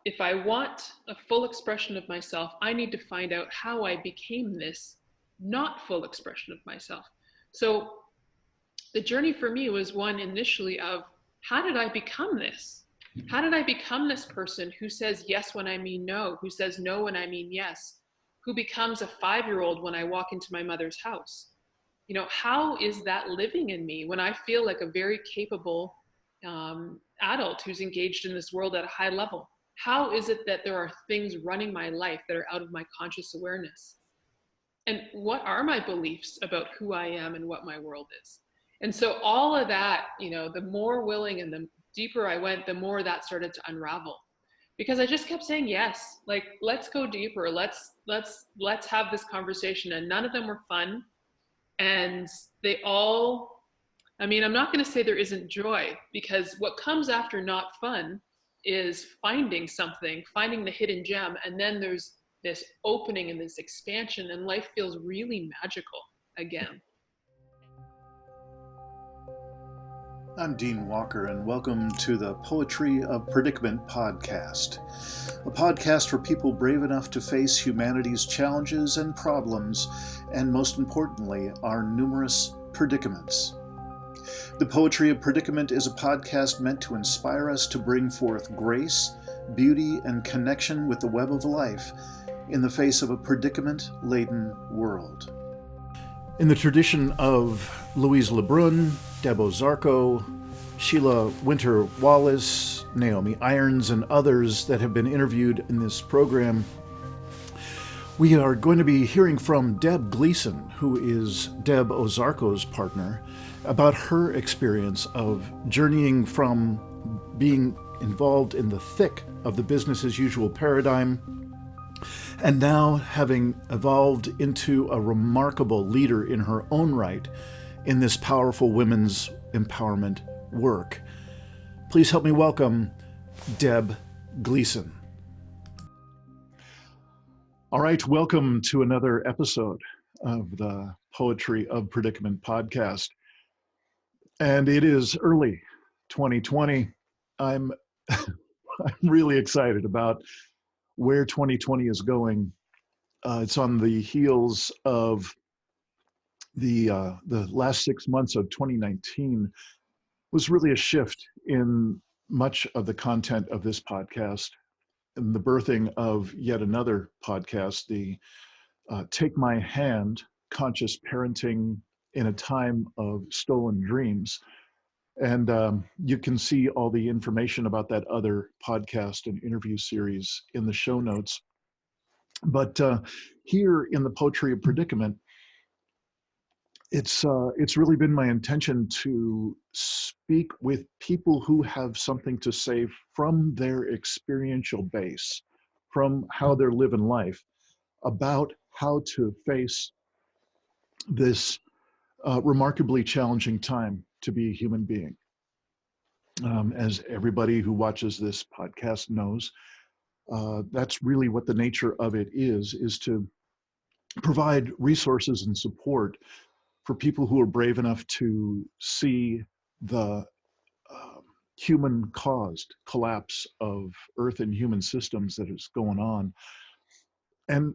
if I want a full expression of myself, I need to find out how I became this not full expression of myself. So the journey for me was one initially of, how did I become this? How did I become this person who says yes when I mean no, who says no when I mean yes, who becomes a 5-year-old when I walk into my mother's house? How is that living in me when I feel like a very capable adult who's engaged in this world at a high level? How is it that there are things running my life that are out of my conscious awareness? And what are my beliefs about who I am and what my world is? And so all of that, the more willing and the deeper I went, the more that started to unravel. Because I just kept saying yes, like, let's go deeper. Let's have this conversation. And none of them were fun. And they all, I'm not going to say there isn't joy, because what comes after not fun is finding something, finding the hidden gem. And then there's this opening and this expansion, and life feels really magical again. I'm Dean Walker, and welcome to the Poetry of Predicament podcast, a podcast for people brave enough to face humanity's challenges and problems, and most importantly, our numerous predicaments. The Poetry of Predicament is a podcast meant to inspire us to bring forth grace, beauty, and connection with the web of life in the face of a predicament-laden world. In the tradition of Louise LeBrun, Deb Ozarko, Sheila Winter-Wallace, Naomi Irons, and others that have been interviewed in this program, we are going to be hearing from Deb Gleason, who is Deb Ozarko's partner, about her experience of journeying from being involved in the thick of the business as usual paradigm and now having evolved into a remarkable leader in her own right in this powerful women's empowerment work. Please help me welcome Deb Gleason. All right, welcome to another episode of the Poetry of Predicament podcast. And it is early 2020. I'm really excited about where 2020 is going. It's on the heels of the last 6 months of 2019 was really a shift in much of the content of this podcast, and the birthing of yet another podcast, the Take My Hand, Conscious Parenting in a Time of Stolen Dreams. And you can see all the information about that other podcast and interview series in the show notes. But here in the Poetry of Predicament, it's really been my intention to speak with people who have something to say from their experiential base, from how they're living life, about how to face this remarkably challenging time to be a human being. As everybody who watches this podcast knows, that's really what the nature of it is to provide resources and support for people who are brave enough to see the human-caused collapse of Earth and human systems that is going on. And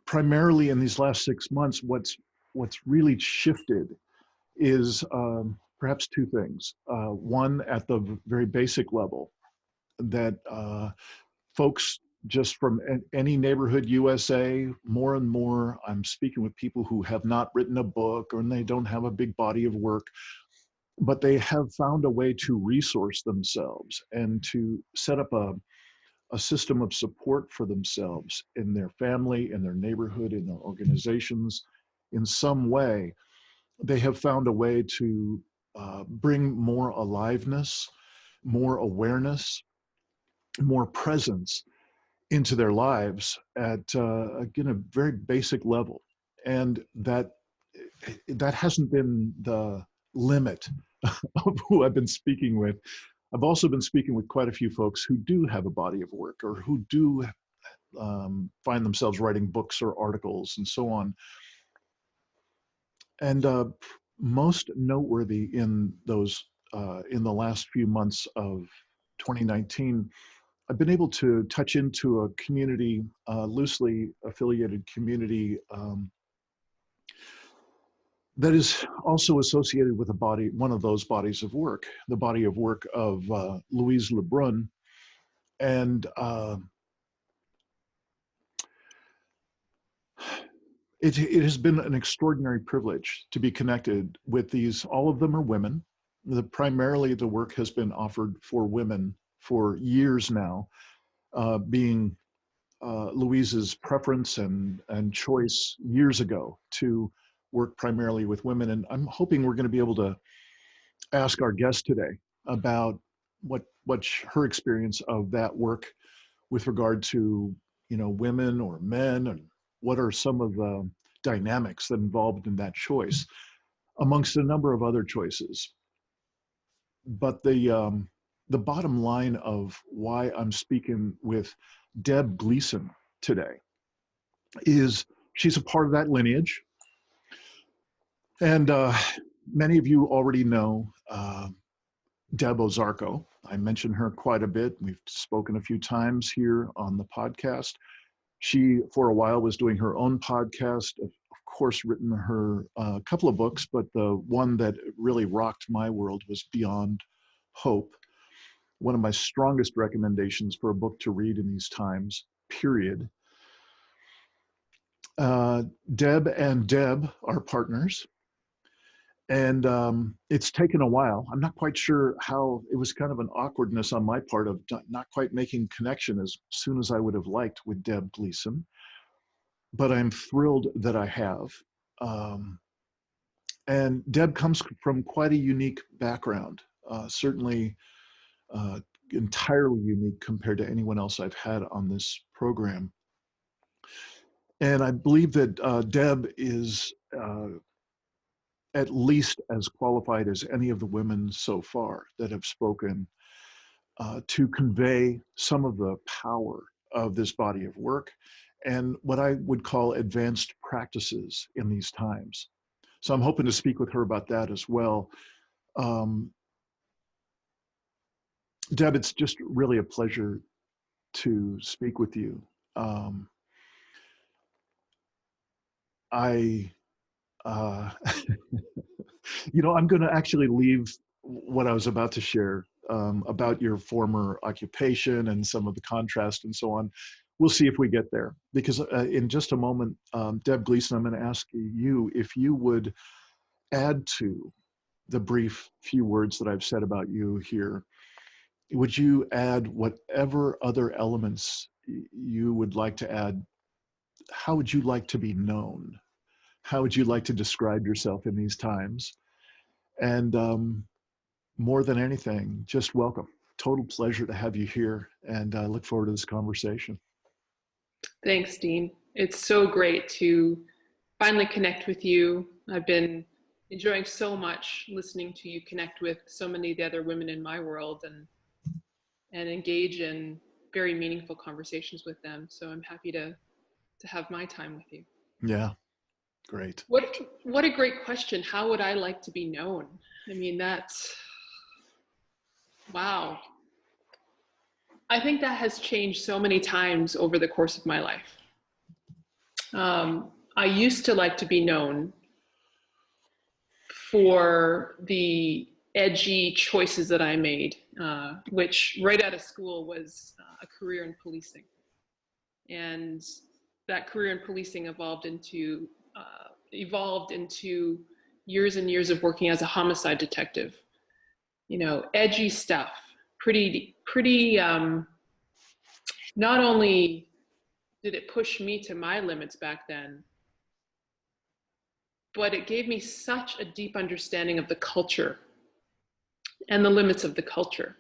primarily in these last 6 months, what's really shifted is perhaps two things. One, at the very basic level, that folks just from any neighborhood USA, more and more, I'm speaking with people who have not written a book or they don't have a big body of work, but they have found a way to resource themselves and to set up a system of support for themselves in their family, in their neighborhood, in their organizations. In some way, they have found a way to bring more aliveness, more awareness, more presence into their lives at again a very basic level, and that hasn't been the limit of who I've been speaking with. I've also been speaking with quite a few folks who do have a body of work or who do find themselves writing books or articles and so on. And most noteworthy in those in the last few months of 2019 I've been able to touch into a community, loosely affiliated community, that is also associated with one of those bodies of work, the body of work of Louise LeBrun. And it has been an extraordinary privilege to be connected with these. All of them are women. Primarily the work has been offered for women for years now, being Louise's preference and choice years ago to work primarily with women. And I'm hoping we're going to be able to ask our guest today about what her experience of that work with regard to, women or men, and what are some of the dynamics that involved in that choice, amongst a number of other choices. But the bottom line of why I'm speaking with Deb Gleason today is she's a part of that lineage. And many of you already know Deb Ozarko. I mention her quite a bit. We've spoken a few times here on the podcast. She, for a while, was doing her own podcast, of course, written her couple of books, but the one that really rocked my world was Beyond Hope. One of my strongest recommendations for a book to read in these times, period. Deb and Deb are partners. And it's taken a while. I'm not quite sure how. It was kind of an awkwardness on my part of not quite making connection as soon as I would have liked with Deb Gleason. But I'm thrilled that I have. And Deb comes from quite a unique background, certainly entirely unique compared to anyone else I've had on this program. And I believe that Deb is at least as qualified as any of the women so far that have spoken to convey some of the power of this body of work and what I would call advanced practices in these times. So I'm hoping to speak with her about that as well. Deb, it's just really a pleasure to speak with you. I'm going to actually leave what I was about to share about your former occupation and some of the contrast and so on. We'll see if we get there, because in just a moment, Deb Gleason, I'm going to ask you if you would add to the brief few words that I've said about you here. Would you add whatever other elements you would like to add? How would you like to be known? How would you like to describe yourself in these times? And more than anything, just welcome. Total pleasure to have you here, and I look forward to this conversation. Thanks, Dean. It's so great to finally connect with you. I've been enjoying so much listening to you connect with so many of the other women in my world and engage in very meaningful conversations with them. So I'm happy to have my time with you. Yeah, great. What a great question. How would I like to be known? I mean, that's, wow. I think that has changed so many times over the course of my life. I used to like to be known for the edgy choices that I made, which right out of school was a career in policing. And that career in policing evolved into years and years of working as a homicide detective. Edgy stuff, pretty, not only did it push me to my limits back then, but it gave me such a deep understanding of the culture and the limits of the culture.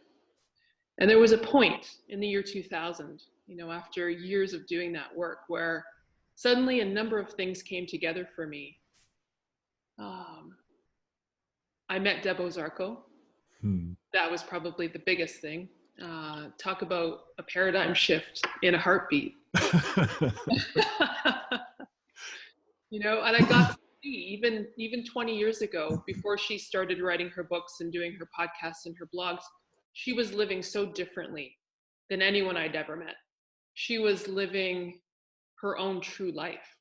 And there was a point in the year 2000, after years of doing that work, where suddenly a number of things came together for me. I met Deb Ozarko. That was probably the biggest thing. Talk about a paradigm shift in a heartbeat. And I got to see, even 20 years ago, before she started writing her books and doing her podcasts and her blogs, she was living so differently than anyone I'd ever met. She was living her own true life.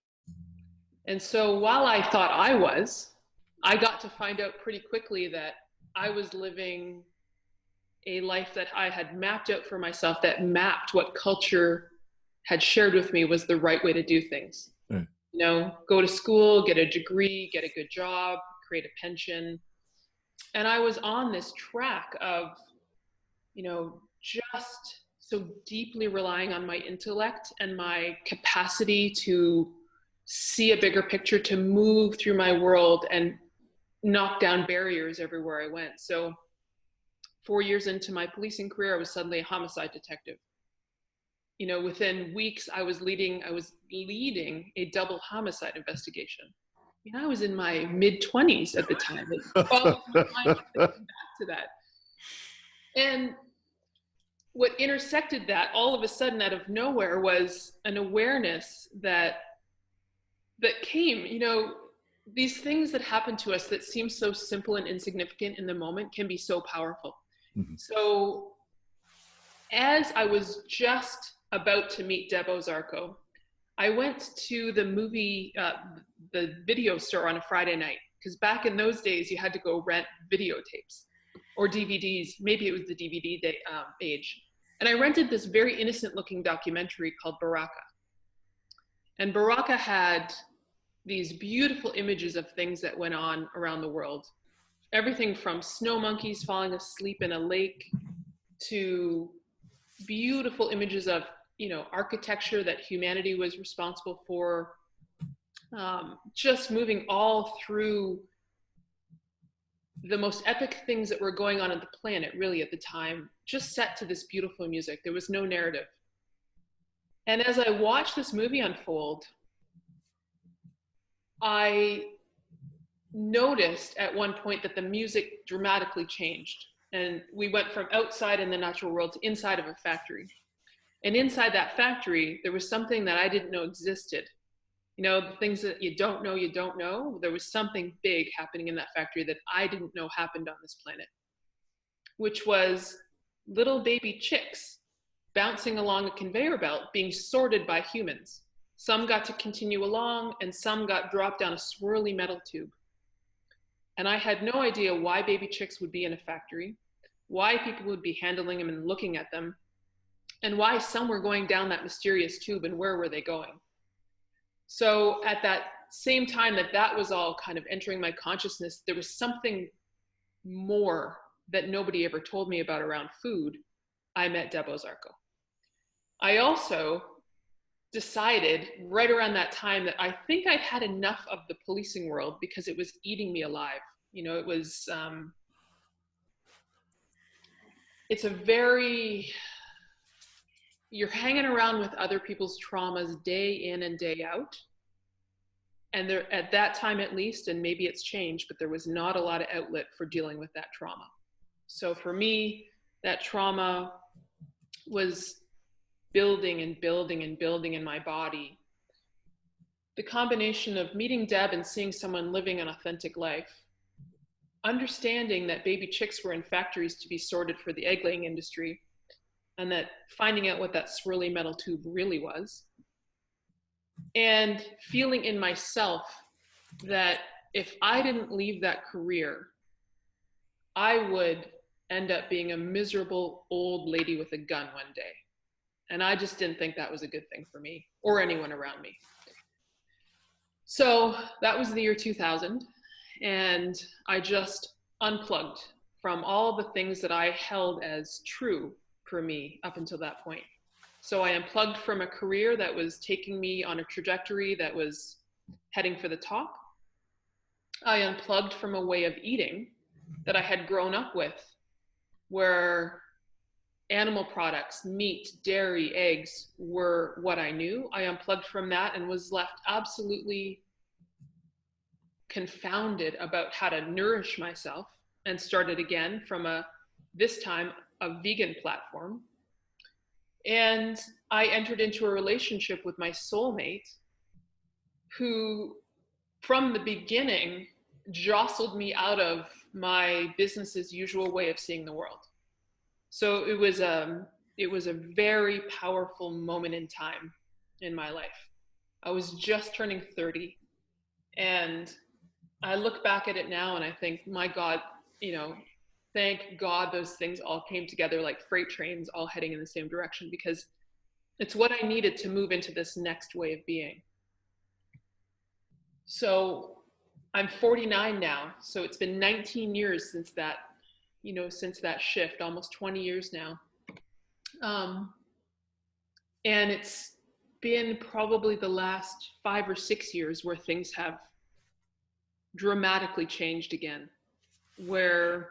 And so while I thought I got to find out pretty quickly that I was living a life that I had mapped out for myself, that mapped what culture had shared with me was the right way to do things. Right. You know, go to school, get a degree, get a good job, create a pension. And I was on this track of, you know, just so deeply relying on my intellect and my capacity to see a bigger picture, to move through my world and knock down barriers everywhere I went. So 4 years into my policing career, I was suddenly a homicide detective. You know, within weeks, I was leading a double homicide investigation. You know, I was in my mid-20s at the time. It boggles my mind to think back to that. And what intersected that all of a sudden out of nowhere was an awareness that came, you know, these things that happen to us that seem so simple and insignificant in the moment can be so powerful. Mm-hmm. So as I was just about to meet Deb Ozarko, I went to the the video store on a Friday night, because back in those days, you had to go rent videotapes or DVDs. Maybe it was the DVD age. And I rented this very innocent looking documentary called Baraka. And Baraka had these beautiful images of things that went on around the world. Everything from snow monkeys falling asleep in a lake to beautiful images of, you know, architecture that humanity was responsible for, just moving all through the most epic things that were going on the planet, really, at the time, just set to this beautiful music. There was no narrative. And as I watched this movie unfold, I noticed at one point that the music dramatically changed. And we went from outside in the natural world to inside of a factory. And inside that factory, there was something that I didn't know existed. You know, the things that you don't know. There was something big happening in that factory that I didn't know happened on this planet, which was little baby chicks bouncing along a conveyor belt being sorted by humans. Some got to continue along and some got dropped down a swirly metal tube. And I had no idea why baby chicks would be in a factory, why people would be handling them and looking at them, and why some were going down that mysterious tube and where were they going. So at that same time that was all kind of entering my consciousness, there was something more that nobody ever told me about around food. I met Deb Ozarko. I also decided right around that time that I think I'd had enough of the policing world because it was eating me alive. You know, it was, it's a very, you're hanging around with other people's traumas day in and day out. And there, at that time at least, and maybe it's changed, but there was not a lot of outlet for dealing with that trauma. So for me, that trauma was building and building and building in my body. The combination of meeting Deb and seeing someone living an authentic life, understanding that baby chicks were in factories to be sorted for the egg laying industry, and that finding out what that swirly metal tube really was, and feeling in myself that if I didn't leave that career, I would end up being a miserable old lady with a gun one day. And I just didn't think that was a good thing for me or anyone around me. So that was the year 2000. And I just unplugged from all the things that I held as true for me up until that point. So I unplugged from a career that was taking me on a trajectory that was heading for the top. I unplugged from a way of eating that I had grown up with, where animal products, meat, dairy, eggs were what I knew. I unplugged from that and was left absolutely confounded about how to nourish myself, and started again from this time a vegan platform. And I entered into a relationship with my soulmate, who from the beginning jostled me out of my business as usual way of seeing the world. So it was it was a very powerful moment in time in my life. I was just turning 30, and I look back at it now and I think, my God, thank God those things all came together like freight trains all heading in the same direction, because it's what I needed to move into this next way of being. So I'm 49 now. So it's been 19 years since that, since that shift, almost 20 years now. And it's been probably the last 5 or 6 years where things have dramatically changed again, where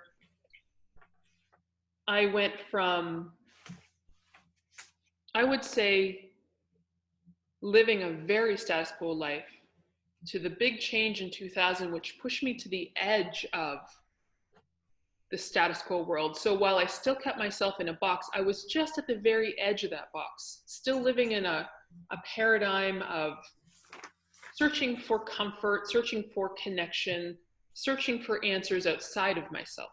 I went from, I would say, living a very status quo life to the big change in 2000, which pushed me to the edge of the status quo world. So while I still kept myself in a box, I was just at the very edge of that box, still living in a paradigm of searching for comfort, searching for connection, searching for answers outside of myself.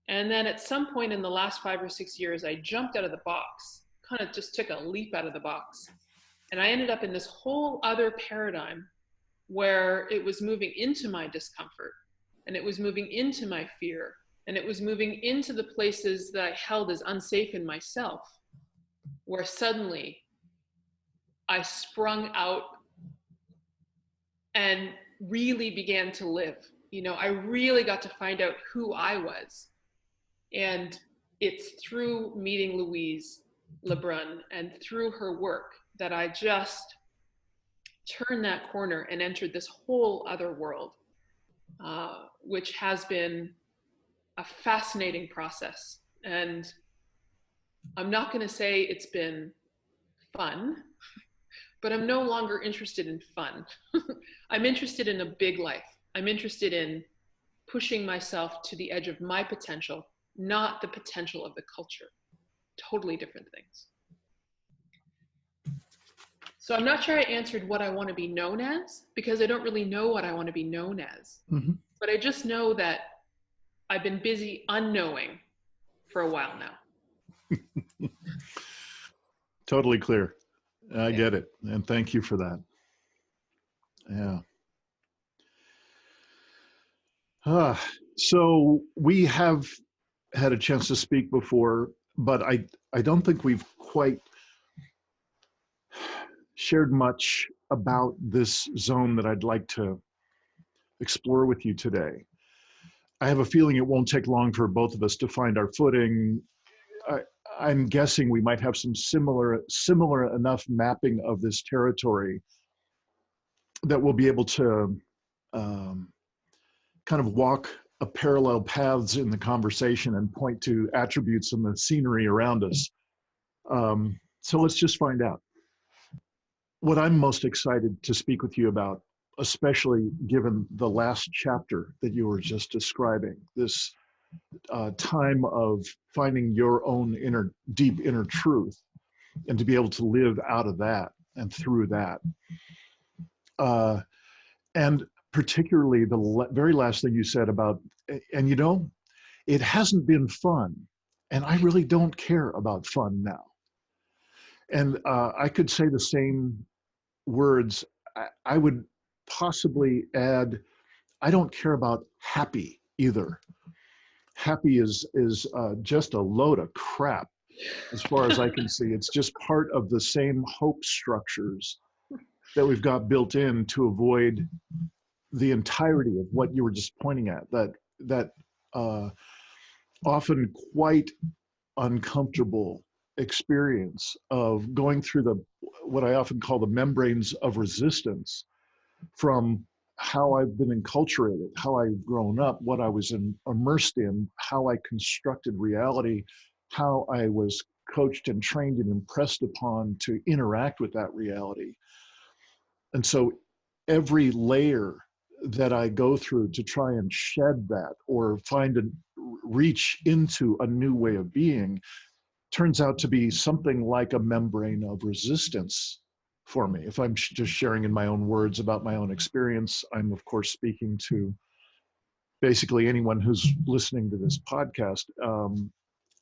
And then at some point in the last 5 or 6 years, I jumped out of the box, kind of just took a leap out of the box. And I ended up in this whole other paradigm where it was moving into my discomfort, and it was moving into my fear, and it was moving into the places that I held as unsafe in myself, where suddenly I sprung out and really began to live. I really got to find out who I was. And it's through meeting Louise LeBrun and through her work that I just turned that corner and entered this whole other world, which has been a fascinating process. And I'm not going to say it's been fun, but I'm no longer interested in fun. I'm interested in a big life. I'm interested in pushing myself to the edge of my potential, not the potential of the culture. Totally different things. So I'm not sure I answered what I want to be known as, because I don't really know what I want to be known as. Mm-hmm. But I just know that I've been busy unknowing for a while now. Totally clear. I get it. And thank you for that. Yeah. So we have had a chance to speak before, but I don't think we've quite shared much about this zone that I'd like to explore with you today. I have a feeling it won't take long for both of us to find our footing. I'm guessing we might have some similar enough mapping of this territory that we'll be able to kind of walk a parallel paths in the conversation and point to attributes in the scenery around us. So let's just find out. What I'm most excited to speak with you about, especially given the last chapter that you were just describing, this time of finding your own deep inner truth, and to be able to live out of that and through that. And particularly the very last thing you said about, and it hasn't been fun, and I really don't care about fun now. And I could say the same words. I would possibly add, I don't care about happy either. Happy is just a load of crap as far as I can see. It's just part of the same hope structures that we've got built in to avoid the entirety of what you were just pointing at, that often quite uncomfortable experience of going through what I often call the membranes of resistance from how I've been enculturated, how I've grown up, what I was immersed in, how I constructed reality, how I was coached and trained and impressed upon to interact with that reality. And so every layer that I go through to try and shed that or reach into a new way of being turns out to be something like a membrane of resistance for me. If I'm just sharing in my own words about my own experience, I'm of course speaking to basically anyone who's listening to this podcast.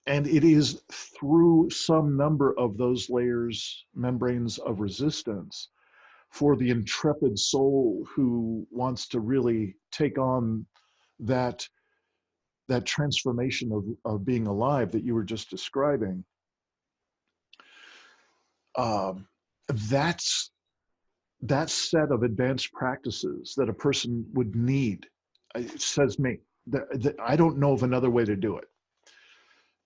And it is through some number of those layers, membranes of resistance, for the intrepid soul who wants to really take on that transformation of being alive that you were just describing. That's that set of advanced practices that a person would need. It says me that I don't know of another way to do it.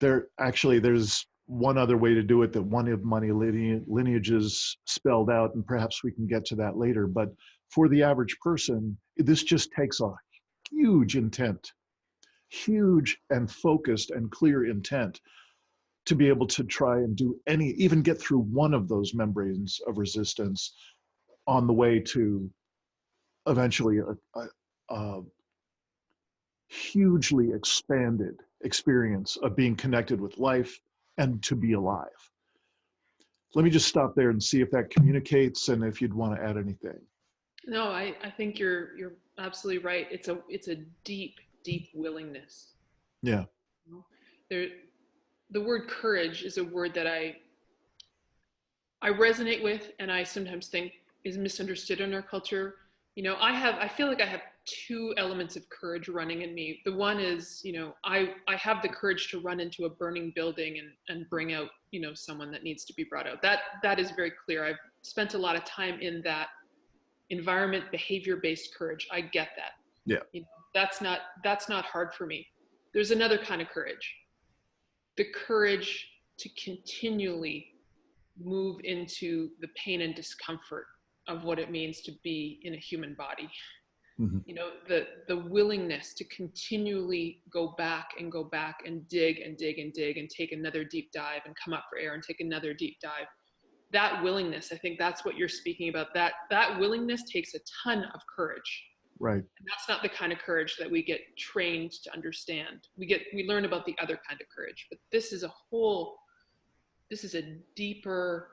There's one other way to do it that one of my lineages spelled out, and perhaps we can get to that later. But for the average person, this just takes a huge intent, huge and focused and clear intent to be able to try and do even get through one of those membranes of resistance on the way to eventually a hugely expanded experience of being connected with life and to be alive. Let me just stop there and see if that communicates and if you'd want to add anything. No, I think you're absolutely right. It's a deep willingness. Yeah. The word courage is a word that I resonate with, and I sometimes think is misunderstood in our culture. I feel like I have two elements of courage running in me. The one is, I have the courage to run into a burning building and bring out, someone that needs to be brought out. That is very clear. I've spent a lot of time in that environment, behavior-based courage. I get that. Yeah. That's not hard for me. There's another kind of courage. The courage to continually move into the pain and discomfort of what it means to be in a human body. Mm-hmm. The willingness to continually go back and dig and take another deep dive and come up for air and take another deep dive. That willingness, I think that's what you're speaking about. That willingness takes a ton of courage. Right. And that's not the kind of courage that we get trained to understand. We learn about the other kind of courage, but this is a deeper,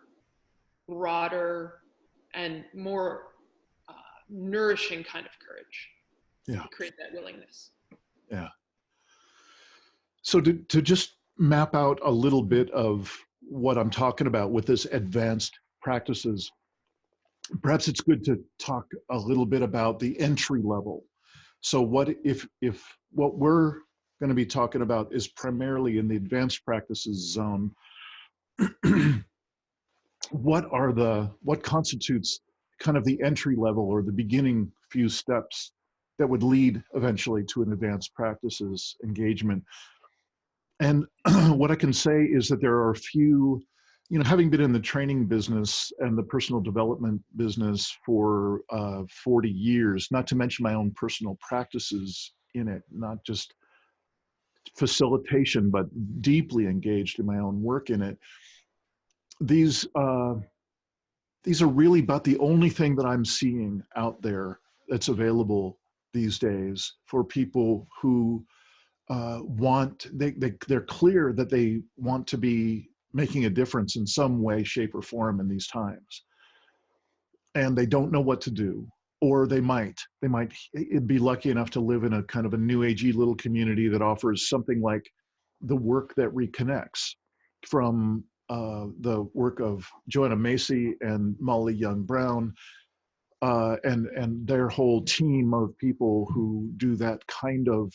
broader, and more nourishing kind of courage. Yeah. To create that willingness. Yeah. So to just map out a little bit of what I'm talking about with this advanced practices, perhaps it's good to talk a little bit about the entry level. So what if what we're going to be talking about is primarily in the advanced practices zone, what constitutes kind of the entry level or the beginning few steps that would lead eventually to an advanced practices engagement? And what I can say is that there are a few, having been in the training business and the personal development business for 40 years, not to mention my own personal practices in it, not just facilitation, but deeply engaged in my own work in it. These are really about the only thing that I'm seeing out there that's available these days for people who they're clear that they want to be making a difference in some way, shape, or form in these times. And they don't know what to do, or they might be lucky enough to live in a kind of a new agey little community that offers something like the work that reconnects from the work of Joanna Macy and Molly Young Brown, and their whole team of people who do that kind of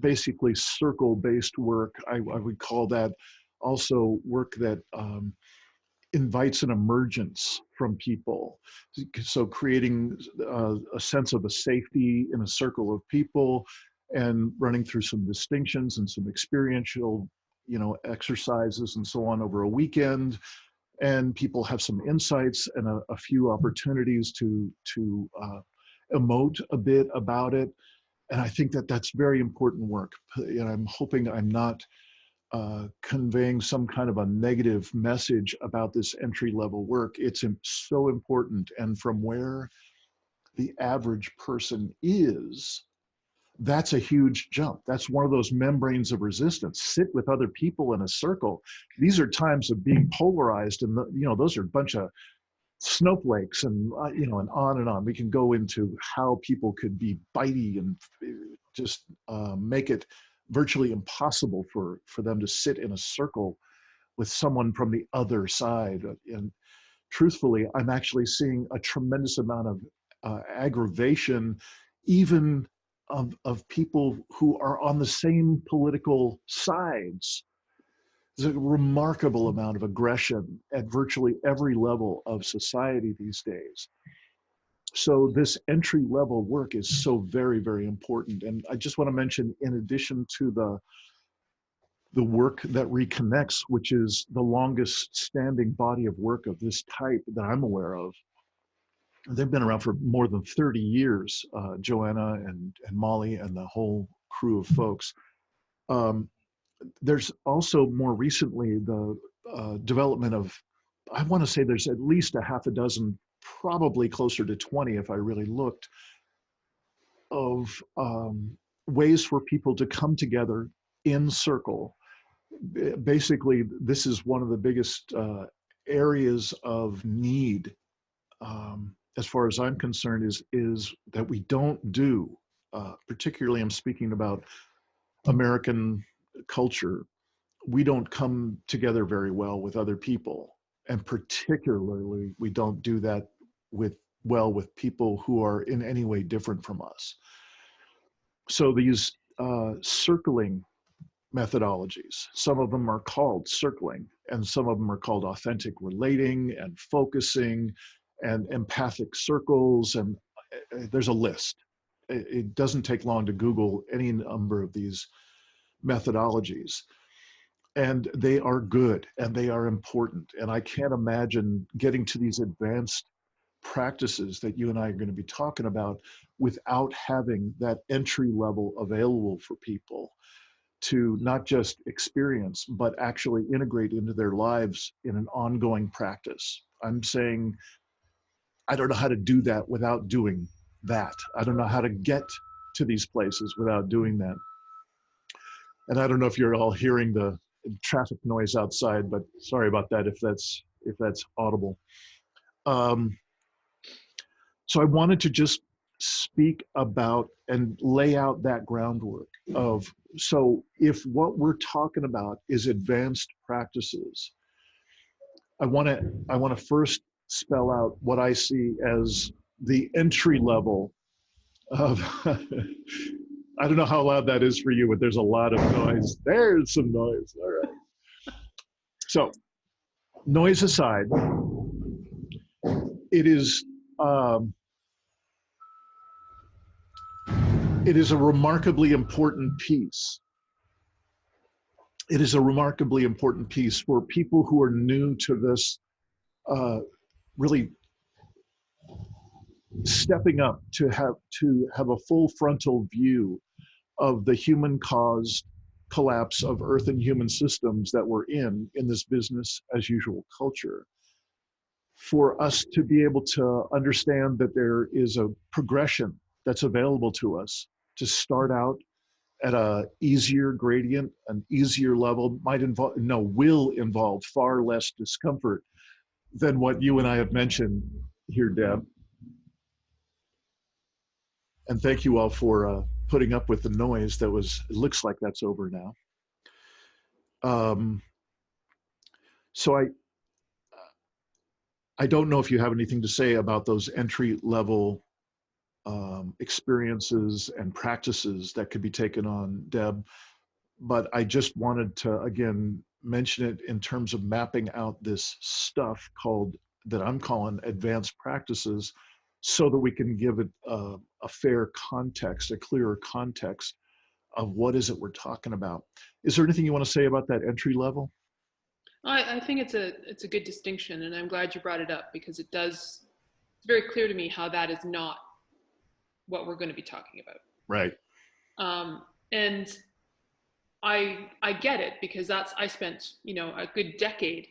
basically circle-based work. I would call that also work that invites an emergence from people. So creating a sense of a safety in a circle of people and running through some distinctions and some experiential, exercises and so on over a weekend. And people have some insights and a few opportunities to emote a bit about it. And I think that that's very important work. And I'm hoping I'm not conveying some kind of a negative message about this entry-level work. It's so important. And from where the average person is, that's a huge jump. That's one of those membranes of resistance. Sit with other people in a circle. These are times of being polarized, and those are a bunch of snowflakes, and and on and on. We can go into how people could be bitey and just make it virtually impossible for them to sit in a circle with someone from the other side. And truthfully, I'm actually seeing a tremendous amount of aggravation, even of people who are on the same political sides. There's a remarkable amount of aggression at virtually every level of society these days. So this entry level work is so very, very important. And I just want to mention, in addition to the work that reconnects, which is the longest standing body of work of this type that I'm aware of. They've been around for more than 30 years, Joanna and Molly and the whole crew of folks. There's also more recently the development of, I want to say there's at least a half a dozen, probably closer to 20 if I really looked, of ways for people to come together in circle. Basically, this is one of the biggest areas of need, as far as I'm concerned, is that we don't do, particularly I'm speaking about American culture, we don't come together very well with other people. And particularly, we don't do that with people who are in any way different from us. So these circling methodologies, some of them are called circling, and some of them are called authentic relating and focusing and empathic circles, and there's a list. It doesn't take long to Google any number of these methodologies. And they are good and they are important. And I can't imagine getting to these advanced practices that you and I are going to be talking about without having that entry level available for people to not just experience, but actually integrate into their lives in an ongoing practice. I'm saying, I don't know how to do that without doing that. I don't know how to get to these places without doing that. And I don't know if you're all hearing the traffic noise outside, but sorry about that if that's audible. So I wanted to just speak about and lay out that groundwork of, so if what we're talking about is advanced practices, I want to first spell out what I see as the entry level of I don't know how loud that is for you, but there's a lot of noise. There's some noise. All right. So, noise aside, it is a remarkably important piece. It is a remarkably important piece for people who are new to this, really stepping up to have a full frontal view of the human-caused collapse of Earth and human systems that we're in this business as usual culture. For us to be able to understand that there is a progression that's available to us to start out at a easier gradient, an easier level, will involve far less discomfort than what you and I have mentioned here, Deb. And thank you all for putting up with the noise it looks like that's over now. So I don't know if you have anything to say about those entry level experiences and practices that could be taken on, Deb, but I just wanted to, again, mention it in terms of mapping out this stuff that I'm calling advanced practices, so that we can give it a fair context, a clearer context of what is it we're talking about. Is there anything you want to say about that entry level? I think it's a good distinction, and I'm glad you brought it up, because it's very clear to me how that is not what we're going to be talking about. Right. And I get it, because I spent, a good decade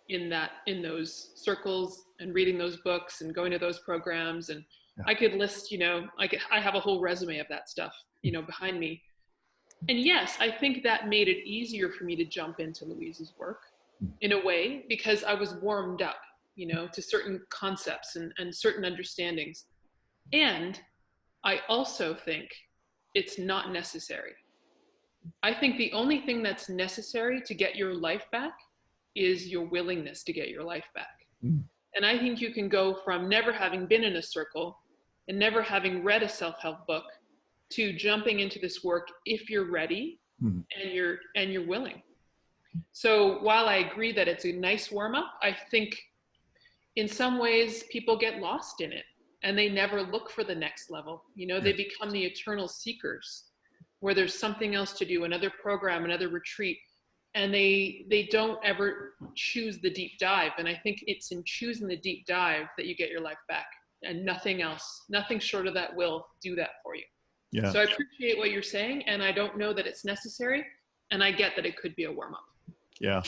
in those circles and reading those books and going to those programs. And yeah. I could list, I have a whole resume of that stuff, behind me. And yes, I think that made it easier for me to jump into Louise's work in a way, because I was warmed up, to certain concepts and certain understandings. And I also think it's not necessary. I think the only thing that's necessary to get your life back is your willingness to get your life back. Mm. And I think you can go from never having been in a circle and never having read a self-help book to jumping into this work if you're ready Mm. and you're willing. So while I agree that it's a nice warm-up, I think in some ways people get lost in it and they never look for the next level. You know, they Yes. become the eternal seekers where there's something else to do, another program, another retreat, and they don't ever choose the deep dive. And I think it's in choosing the deep dive that you get your life back, and nothing else, nothing short of that will do that for you. Yeah. So I appreciate what you're saying, and I don't know that it's necessary, and I get that it could be a warm-up. Yeah.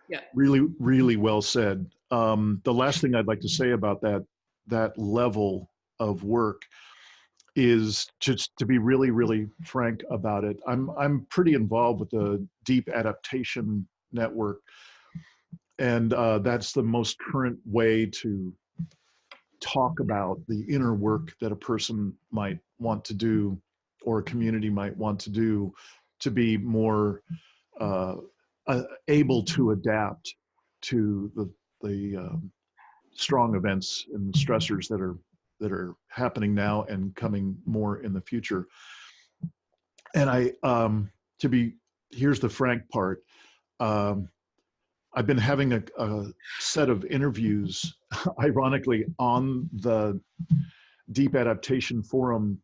Yeah. Really, really well said. The last thing I'd like to say about that level of work is just to be really, really frank about it. I'm pretty involved with the Deep Adaptation Network, and that's the most current way to talk about the inner work that a person might want to do, or a community might want to do, to be more able to adapt to the strong events and stressors that are happening now and coming more in the future. And here's the frank part. I've been having a set of interviews, ironically, on the Deep Adaptation Forum.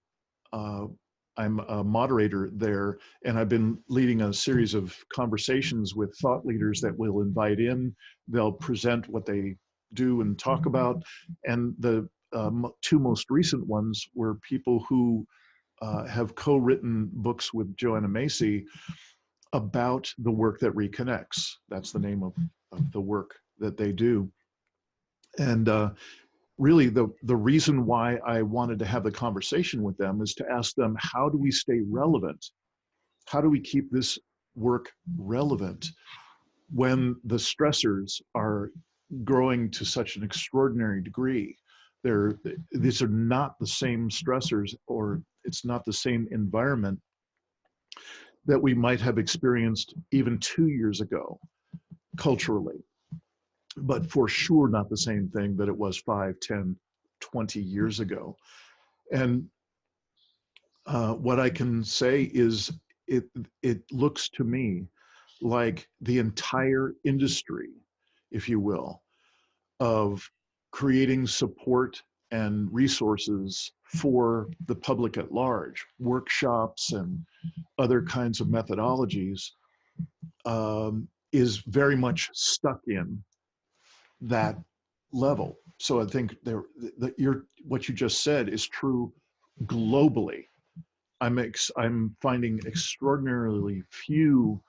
I'm a moderator there, and I've been leading a series of conversations with thought leaders that we'll invite in. They'll present what they do and talk about. And the two most recent ones were people who have co-written books with Joanna Macy about the work that reconnects. That's the name of the work that they do. And really the reason why I wanted to have the conversation with them is to ask them, how do we stay relevant? How do we keep this work relevant when the stressors are growing to such an extraordinary degree? These are not the same stressors, or it's not the same environment that we might have experienced even 2 years ago culturally, but for sure not the same thing that it was 5, 10, 20 years ago. And what I can say is it looks to me like the entire industry, if you will, of creating support and resources for the public at large, workshops and other kinds of methodologies, is very much stuck in that level. So I think what you just said is true globally. I'm finding extraordinarily few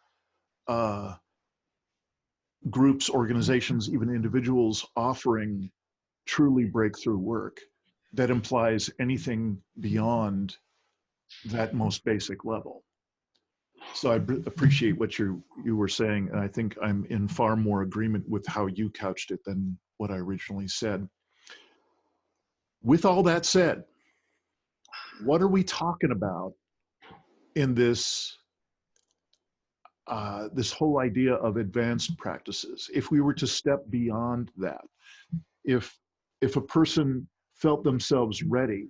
groups, organizations, even individuals offering truly breakthrough work that implies anything beyond that most basic level. So I appreciate what you were saying, and I think I'm in far more agreement with how you couched it than what I originally said. With all that said, what are we talking about in this this whole idea of advanced practices? If we were to step beyond that, if a person felt themselves ready,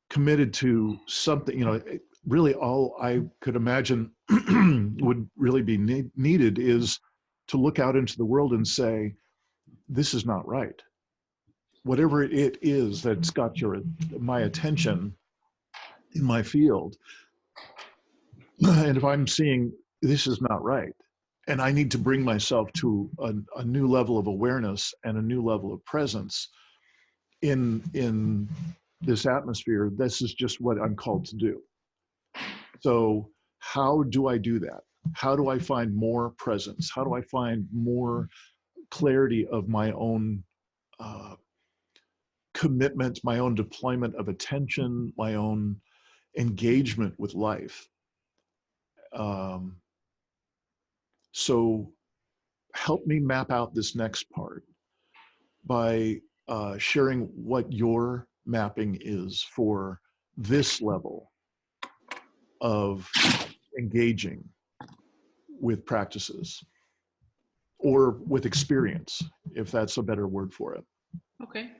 committed to something, really all I could imagine would really be needed is to look out into the world and say, this is not right. Whatever it is that's got my attention in my field, and if I'm seeing this is not right, and I need to bring myself to a new level of awareness and a new level of presence in this atmosphere, this is just what I'm called to do. So how do I do that? How do I find more presence? How do I find more clarity of my own commitment, my own deployment of attention, my own engagement with life? So help me map out this next part by sharing what your mapping is for this level of engaging with practices or with experience, if that's a better word for it. Okay.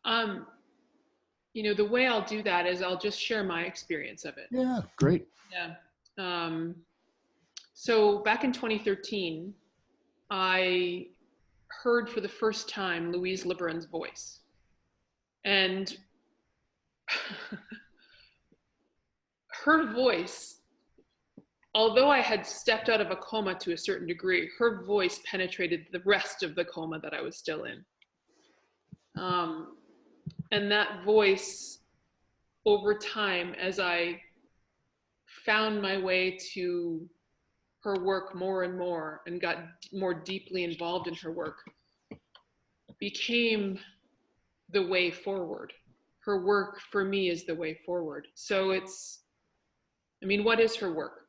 The way I'll do that is I'll just share my experience of it. Yeah, great. Yeah. So back in 2013, I heard for the first time Louise LeBrun's voice. And her voice, although I had stepped out of a coma to a certain degree, her voice penetrated the rest of the coma that I was still in. And that voice, over time, as I found my way to her work more and more and got more deeply involved in her work, became the way forward. Her work for me is the way forward. So what is her work?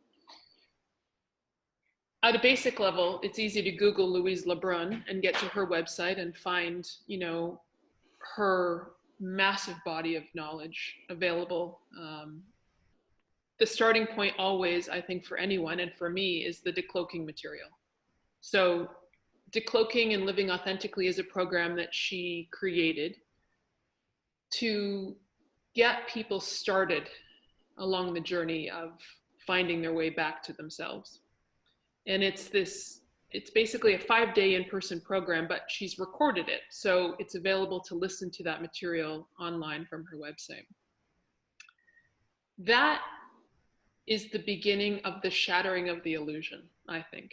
At a basic level, it's easy to Google Louise LeBrun and get to her website and find, her massive body of knowledge available. The starting point always, I think, for anyone and for me, is the decloaking material. So Decloaking and Living Authentically is a program that she created to get people started along the journey of finding their way back to themselves. And it's basically a 5-day in-person program, but she's recorded it. So it's available to listen to that material online from her website. That is the beginning of the shattering of the illusion, I think.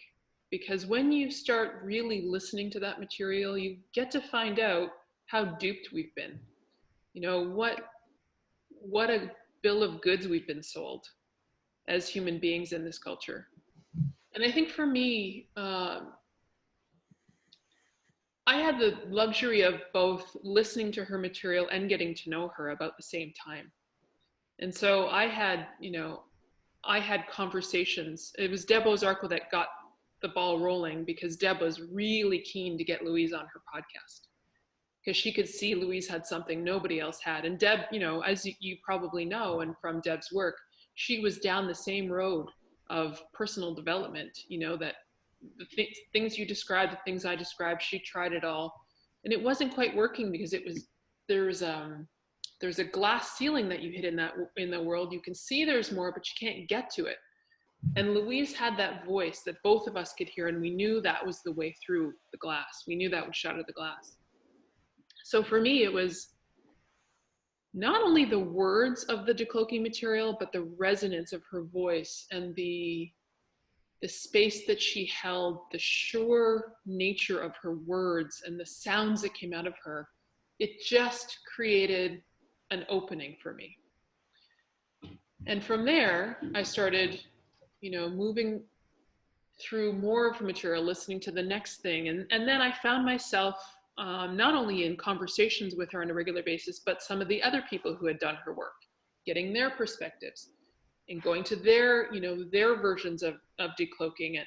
Because when you start really listening to that material, you get to find out how duped we've been. What a bill of goods we've been sold as human beings in this culture. And I think for me, I had the luxury of both listening to her material and getting to know her about the same time. And so I had conversations. It was Deb Ozarko that got the ball rolling, because Deb was really keen to get Louise on her podcast, because she could see Louise had something nobody else had. And Deb, as you probably know, and from Deb's work, she was down the same road of personal development, that the things you described, the things I described, she tried it all. And it wasn't quite working, because there's a glass ceiling that you hit in the world. You can see there's more, but you can't get to it. And Louise had that voice that both of us could hear, and we knew that was the way through the glass. We knew that would shatter the glass. So for me, it was not only the words of the decloaking material, but the resonance of her voice and the space that she held, the sure nature of her words and the sounds that came out of her. It just created an opening for me. And from there, I started, moving through more of her material, listening to the next thing. And then I found myself not only in conversations with her on a regular basis, but some of the other people who had done her work, getting their perspectives and going to their versions of decloaking it.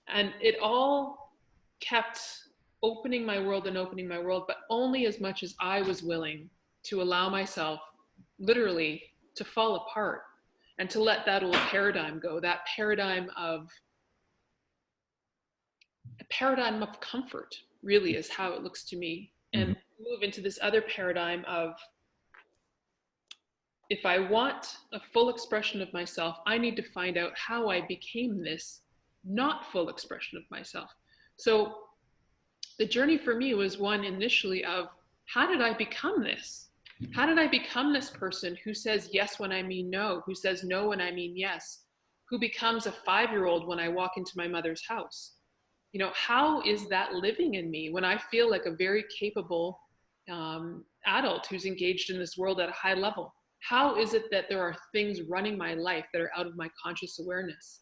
And it all kept opening my world, but only as much as I was willing to allow myself literally to fall apart and to let that old paradigm go, that paradigm of comfort, really, is how it looks to me, and move into this other paradigm of, if I want a full expression of myself, I need to find out how I became this not full expression of myself. So the journey for me was one initially of, how did I become this? How did I become this person who says yes when I mean no, who says no when I mean yes, who becomes a 5-year-old when I walk into my mother's house? How is that living in me when I feel like a very capable adult who's engaged in this world at a high level? How is it that there are things running my life that are out of my conscious awareness?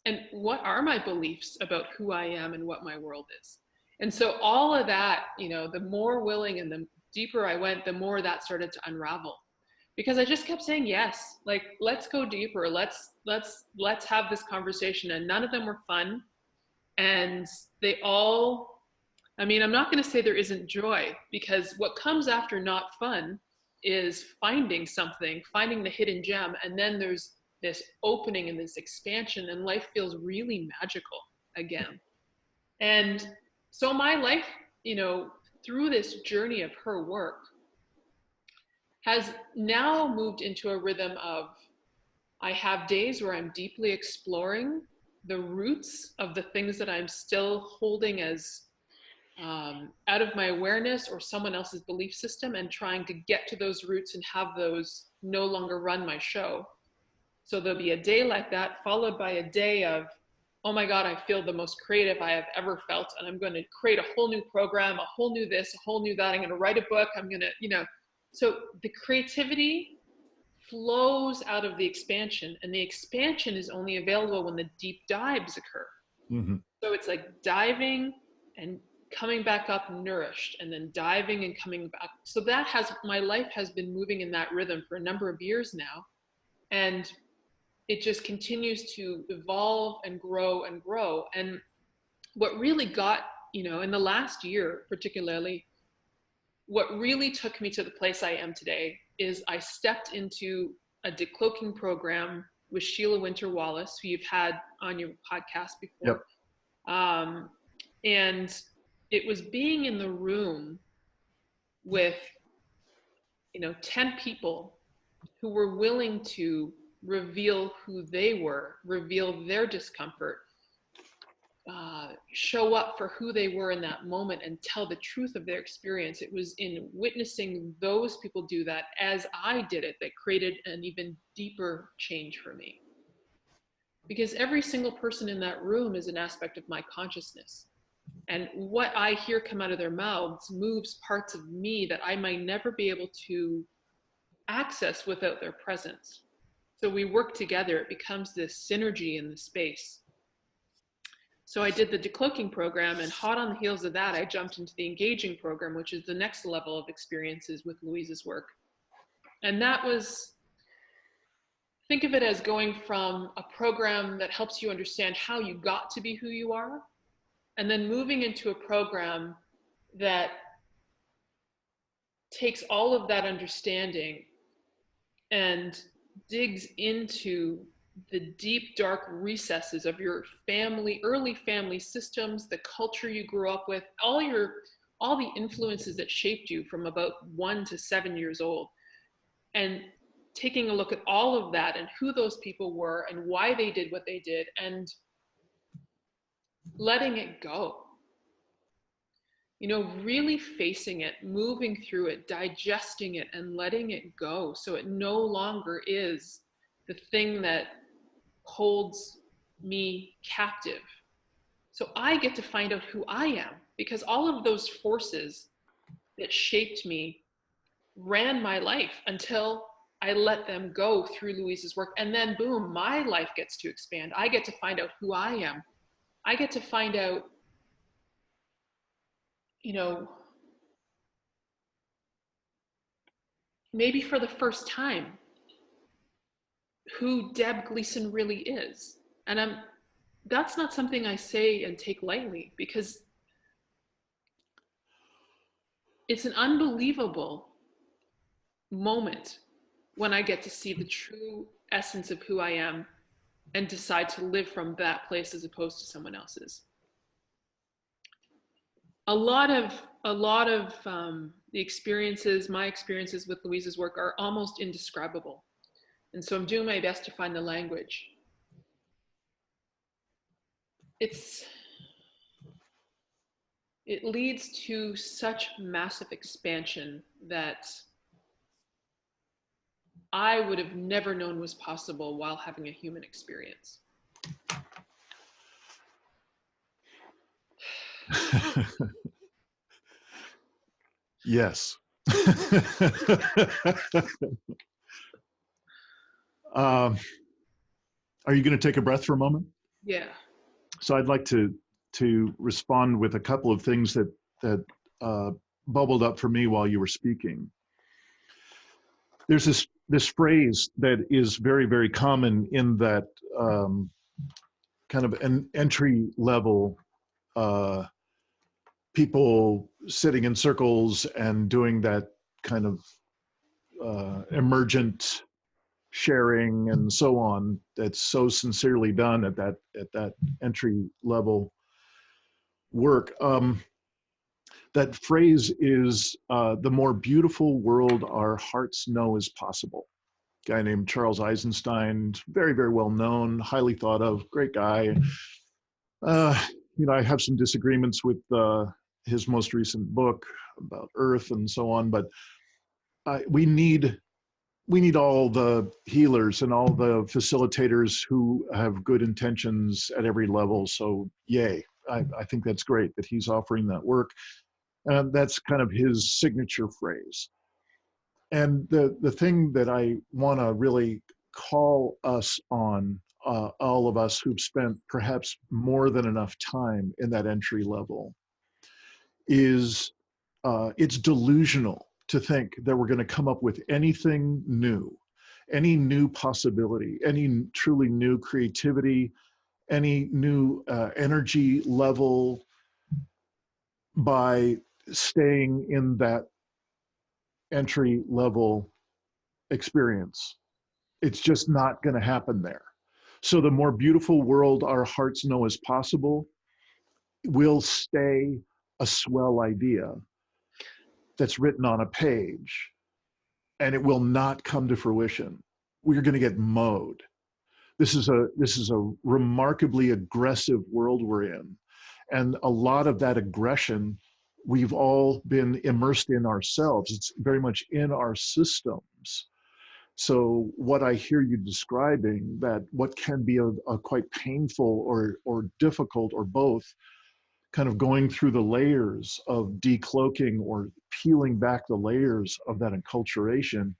And what are my beliefs about who I am and what my world is? And so all of that, the more willing and the deeper I went, the more that started to unravel, because I just kept saying yes, like, let's go deeper. Let's have this conversation. And none of them were fun. And they all, I'm not going to say there isn't joy, because what comes after not fun is finding something, finding the hidden gem. And then there's this opening and this expansion, and life feels really magical again. And so my life, through this journey of her work, has now moved into a rhythm of, I have days where I'm deeply exploring the roots of the things that I'm still holding as out of my awareness or someone else's belief system, and trying to get to those roots and have those no longer run my show. So there'll be a day like that, followed by a day of, oh my God, I feel the most creative I have ever felt. And I'm going to create a whole new program, a whole new this, a whole new that. I'm going to write a book. I'm going to, so the creativity flows out of the expansion, and the expansion is only available when the deep dives occur. Mm-hmm. So it's like diving and coming back up nourished, and then diving and coming back. So my life has been moving in that rhythm for a number of years now. And it just continues to evolve and grow and grow. And what really got, in the last year particularly, what really took me to the place I am today is I stepped into a decloaking program with Sheila Winter-Wallace, who you've had on your podcast before. Yep. And it was being in the room with, 10 people who were willing to reveal who they were, reveal their discomfort, show up for who they were in that moment, and tell the truth of their experience. It was in witnessing those people do that as I did it that created an even deeper change for me. Because every single person in that room is an aspect of my consciousness. And what I hear come out of their mouths moves parts of me that I might never be able to access without their presence. So we work together. It becomes this synergy in the space. So I did the decloaking program, and hot on the heels of that, I jumped into the engaging program, which is the next level of experiences with Louise's work. And that was, think of it as going from a program that helps you understand how you got to be who you are, and then moving into a program that takes all of that understanding and digs into the deep, dark recesses of your family, early family systems, the culture you grew up with, all the influences that shaped you from about 1 to 7 years old, and taking a look at all of that and who those people were and why they did what they did, and letting it go. Really facing it, moving through it, digesting it, and letting it go, so it no longer is the thing that holds me captive. So I get to find out who I am, because all of those forces that shaped me ran my life until I let them go through Louise's work. And then boom, my life gets to expand. I get to find out who I am. I get to find out, maybe for the first time, who Deb Gleason really is. And that's not something I say and take lightly, because it's an unbelievable moment when I get to see the true essence of who I am and decide to live from that place as opposed to someone else's. A lot of the experiences, my experiences with Louise's work, are almost indescribable. And so I'm doing my best to find the language. It leads to such massive expansion that I would have never known was possible while having a human experience. Yes. Are you going to take a breath for a moment? Yeah. So I'd like to respond with a couple of things that bubbled up for me while you were speaking. There's this phrase that is very, very common in that kind of an entry level people sitting in circles and doing that kind of emergent sharing and so on that's so sincerely done at that entry level work. That phrase is the more beautiful world our hearts know is possible. A guy named Charles Eisenstein, very, very well known, highly thought of, great guy. Uh, I have some disagreements with his most recent book about Earth and so on, but we need all the healers and all the facilitators who have good intentions at every level. So yay, I think that's great that he's offering that work. And that's kind of his signature phrase. And the thing that I want to really call us on, all of us who've spent perhaps more than enough time in that entry level, is it's delusional to think that we're going to come up with anything new, any new possibility, any truly new creativity, any new energy level by staying in that entry level experience. It's just not going to happen there. So the more beautiful world our hearts know is possible will stay a swell idea that's written on a page, and it will not come to fruition. We're going to get mowed. This is a remarkably aggressive world we're in, and a lot of that aggression we've all been immersed in ourselves. It's very much in our systems. So what I hear you describing, that what can be a quite painful or difficult or both, kind of going through the layers of decloaking or peeling back the layers of that enculturation,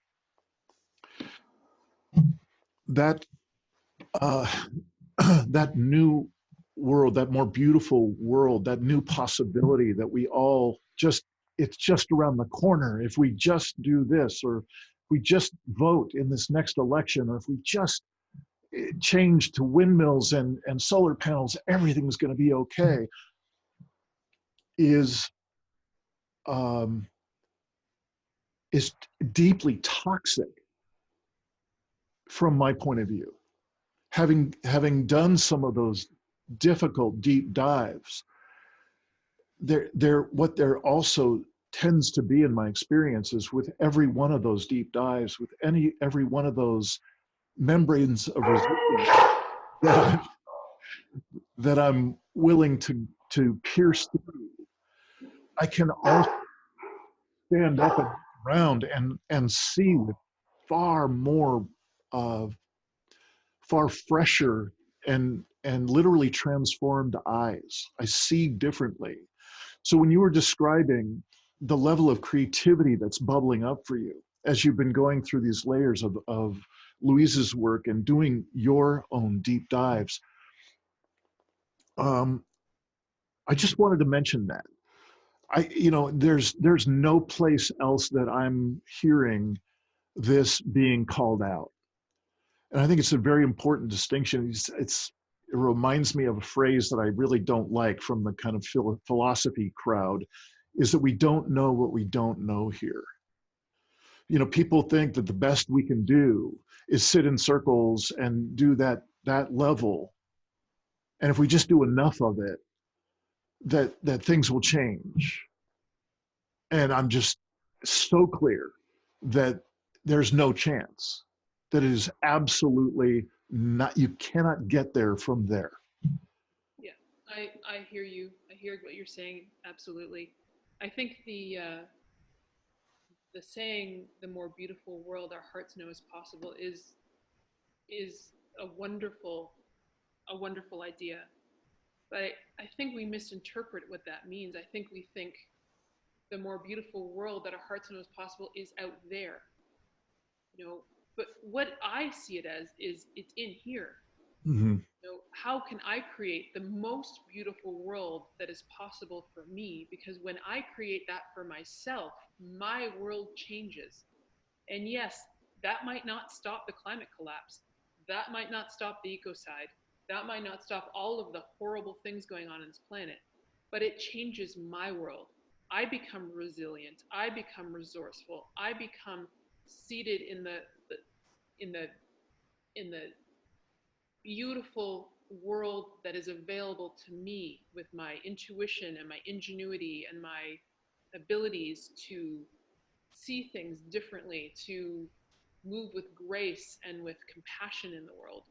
that uh, that new world, that more beautiful world, that new possibility that we all just, it's just around the corner. If we just do this, or if we just vote in this next election, or if we just change to windmills and solar panels, everything's going to be okay, is um, is deeply toxic from my point of view. Having done some of those difficult deep dives, what there also tends to be in my experience is with every one of those deep dives, with every one of those membranes of resistance that I'm willing to pierce through, I can also stand up and around and see with far more, uh, far fresher and literally transformed eyes. I see differently. So when you were describing the level of creativity that's bubbling up for you as you've been going through these layers of Louise's work and doing your own deep dives, um, I just wanted to mention that. There's no place else that I'm hearing this being called out. And I think it's a very important distinction. It reminds me of a phrase that I really don't like from the kind of philosophy crowd, is that we don't know what we don't know here. People think that the best we can do is sit in circles and do that level. And if we just do enough of it, that things will change. And I'm just so clear that there's no chance, that it is absolutely not, you cannot get there from there. Yeah, I hear you. I hear what you're saying. Absolutely. I think the saying, "the more beautiful world our hearts know is possible," is a wonderful idea. But I think we misinterpret what that means. I think we think the more beautiful world that our hearts know is possible is out there, you know. But what I see it as is it's in here. Mm-hmm. How can I create the most beautiful world that is possible for me? Because when I create that for myself, my world changes. And yes, that might not stop the climate collapse. That might not stop the ecocide. That might not stop all of the horrible things going on this planet. But it changes my world. I become resilient. I become resourceful. I become seated in the in the in the beautiful world that is available to me with my intuition and my ingenuity and my abilities to see things differently, to move with grace and with compassion in the world.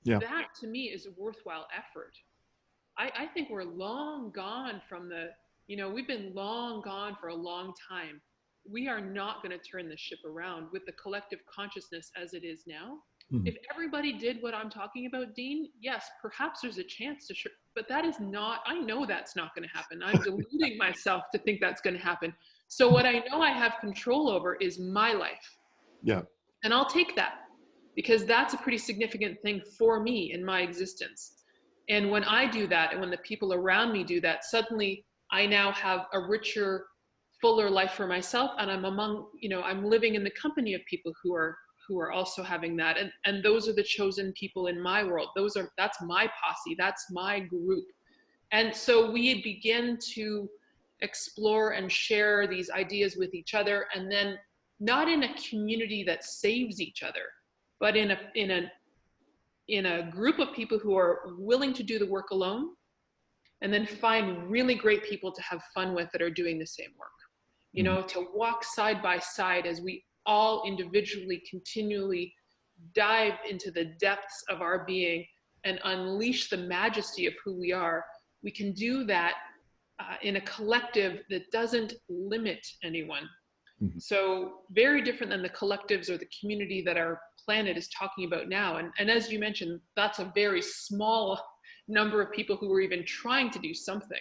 Yeah. That to me is a worthwhile effort. I think we're long gone from we've been long gone for a long time. We are not going to turn the ship around with the collective consciousness as it is now. Mm. If everybody did what I'm talking about, Dean, yes, perhaps there's a chance to, but that is not, I know that's not going to happen. I'm deluding myself to think that's going to happen. So what I know I have control over is my life. Yeah. And I'll take that because that's a pretty significant thing for me in my existence. And when I do that, and when the people around me do that, suddenly I now have a richer, fuller life for myself. And I'm I'm living in the company of people who are also having that. And those are the chosen people in my world. That's my posse, that's my group. And so we begin to explore and share these ideas with each other, and then not in a community that saves each other, but in a group of people who are willing to do the work alone, and then find really great people to have fun with that are doing the same work. To walk side by side as we all individually continually dive into the depths of our being and unleash the majesty of who we are. We can do that in a collective that doesn't limit anyone. Mm-hmm. So very different than the collectives or the community that our planet is talking about now. And as you mentioned, that's a very small number of people who are even trying to do something.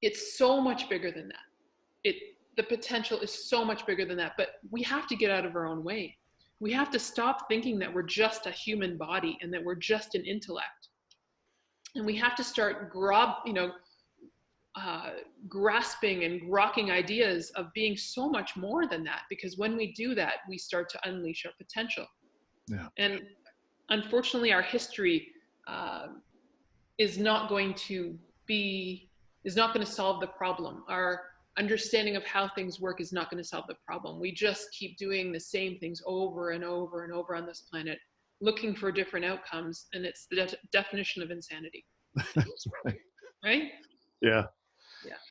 It's so much bigger than that. The potential is so much bigger than that, but we have to get out of our own way. We have to stop thinking that we're just a human body and that we're just an intellect. And we have to start grasping and grokking ideas of being so much more than that, because when we do that, we start to unleash our potential. Yeah. And unfortunately, our history is not going to solve the problem. Our understanding of how things work is not going to solve the problem. We just keep doing the same things over and over and over on this planet, looking for different outcomes, and it's the definition of insanity. Right. Right? Yeah.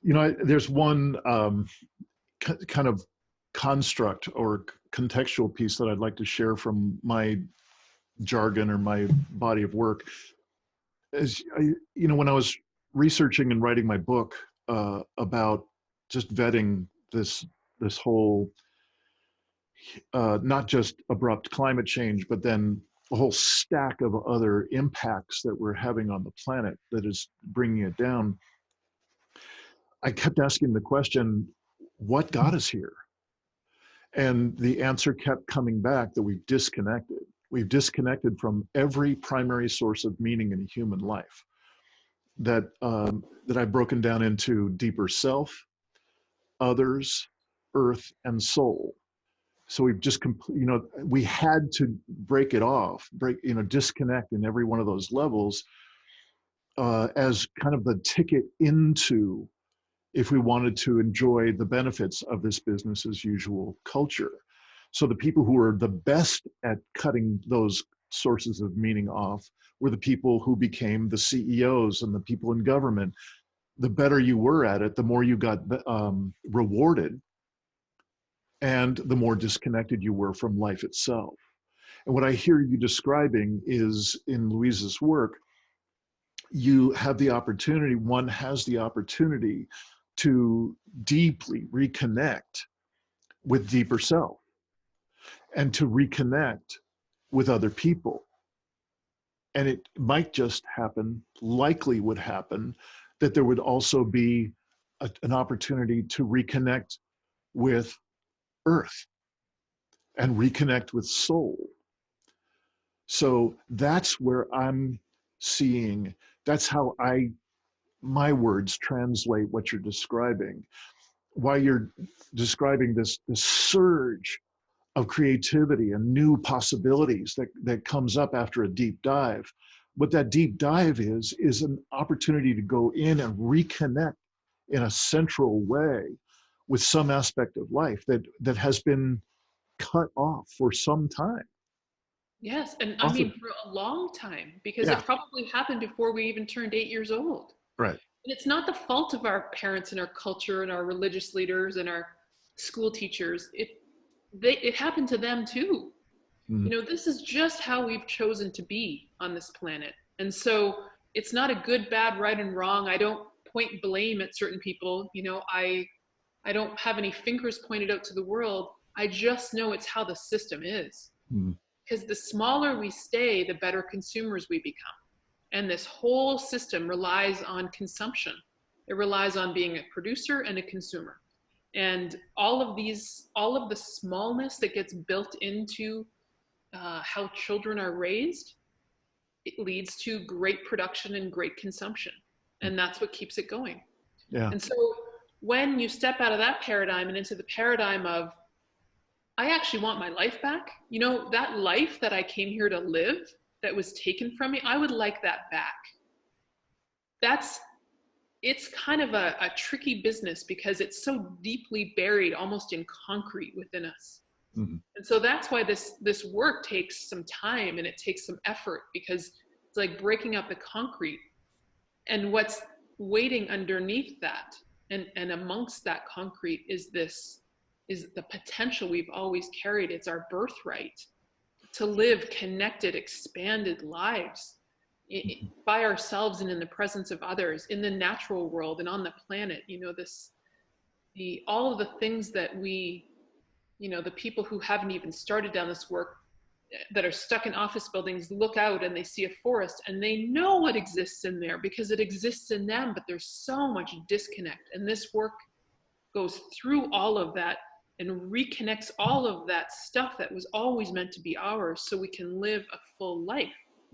Yeah. There's one kind of construct or contextual piece that I'd like to share from my jargon or my body of work. As when I was researching and writing my book about just vetting this whole not just abrupt climate change, but then a whole stack of other impacts that we're having on the planet that is bringing it down. I kept asking the question, what got us here? And the answer kept coming back that we've disconnected. We've disconnected from every primary source of meaning in human life that I've broken down into deeper self, others, earth, and soul. So we've just we had to break it off, disconnect in every one of those levels as kind of the ticket into, if we wanted to enjoy the benefits of this business as usual culture. So the people who were the best at cutting those sources of meaning off were the people who became the CEOs and the people in government. The better you were at it, the more you got rewarded, and the more disconnected you were from life itself. And what I hear you describing is, in Louise's work, you have the opportunity, one has the opportunity to deeply reconnect with deeper self and to reconnect with other people. And it might just happen, likely would happen, that there would also be an opportunity to reconnect with earth and reconnect with soul. So that's where I'm seeing, that's how my words translate what you're describing. While you're describing this surge of creativity and new possibilities that comes up after a deep dive, what that deep dive is an opportunity to go in and reconnect in a central way with some aspect of life that has been cut off for some time. Yes, and I Often. mean for a long time, because Yeah, it probably happened before we even turned 8 years old. right. And it's not the fault of our parents and our culture and our religious leaders and our school teachers. It happened to them too. Mm, This is just how we've chosen to be on this planet. And so it's not a good, bad, right, and wrong. I don't point blame at certain people. I don't have any fingers pointed out to the world. I just know it's how the system is. mm, Because the smaller we stay, the better consumers we become. And this whole system relies on consumption. It relies on being a producer and a consumer. And all of the smallness that gets built into how children are raised, it leads to great production and great consumption. And that's what keeps it going. yeah. And so when you step out of that paradigm and into the paradigm of, I actually want my life back, that life that I came here to live that was taken from me, I would like that back. It's kind of a tricky business because it's so deeply buried almost in concrete within us. Mm-hmm. And so that's why this work takes some time and it takes some effort, because it's like breaking up the concrete. And what's waiting underneath that and amongst that concrete is the potential we've always carried. It's our birthright to live connected, expanded lives by ourselves and in the presence of others, in the natural world and on the planet. All of the things that we, the people who haven't even started down this work, that are stuck in office buildings, look out and they see a forest and they know what exists in there because it exists in them, but there's so much disconnect. And this work goes through all of that and reconnects all of that stuff that was always meant to be ours so we can live a full life.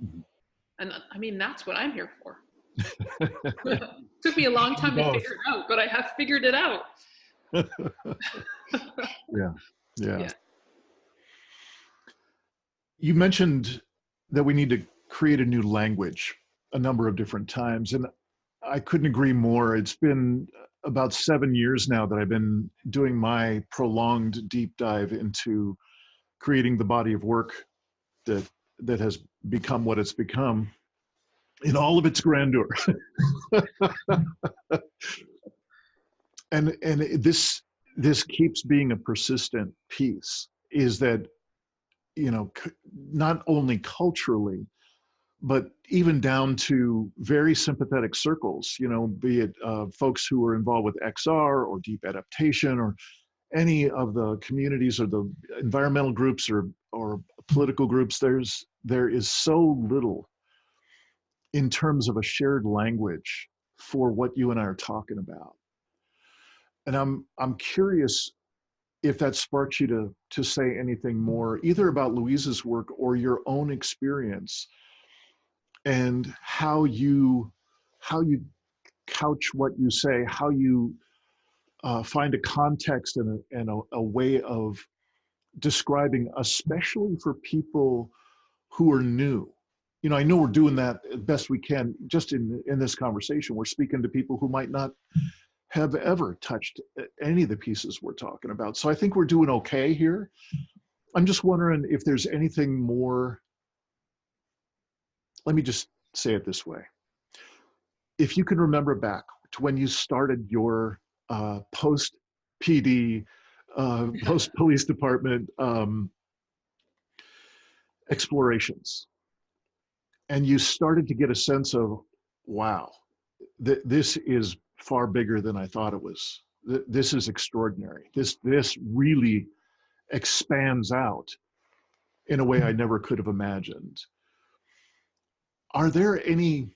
Mm-hmm. And I mean, that's what I'm here for. Took me a long time to figure it out, but I have figured it out. Yeah. You mentioned that we need to create a new language a number of different times, and I couldn't agree more. It's been about 7 years now that I've been doing my prolonged deep dive into creating the body of work that has become what it's become in all of its grandeur. and this keeps being a persistent piece, is that not only culturally, but even down to very sympathetic circles, be it folks who are involved with XR or deep adaptation or any of the communities or the environmental groups or political groups, there is so little in terms of a shared language for what you and I are talking about. And I'm curious if that sparks you to say anything more, either about Louise's work or your own experience, and how you couch what you say, how you find a context and a way of describing, especially for people who are new. I know we're doing that as best we can just in this conversation. We're speaking to people who might not have ever touched any of the pieces we're talking about. So I think we're doing okay here. I'm just wondering if there's anything more. Let me just say it this way. If you can remember back to when you started your post-PD, post-police department explorations, and you started to get a sense of, wow, this is far bigger than I thought it was. This is extraordinary. This really expands out in a way I never could have imagined. Are there any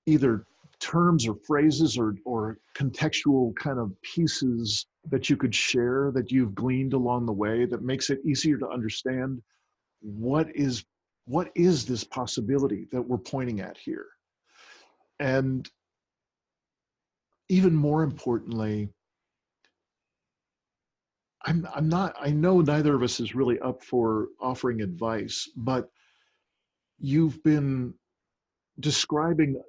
either terms or phrases or contextual kind of pieces that you could share that you've gleaned along the way that makes it easier to understand what is this possibility that we're pointing at here? And even more importantly, I know neither of us is really up for offering advice, but you've been describing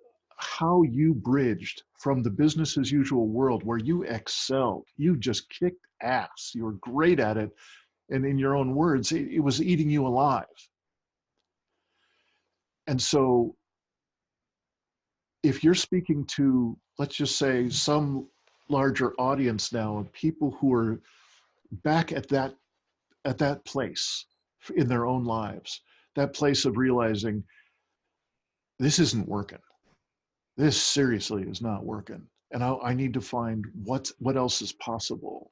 how you bridged from the business as usual world where you excelled, you just kicked ass, you were great at it, and in your own words, it was eating you alive. And so if you're speaking to, let's just say, some larger audience now of people who are back at that place in their own lives, that place of realizing this isn't working. This seriously is not working. And I need to find what else is possible.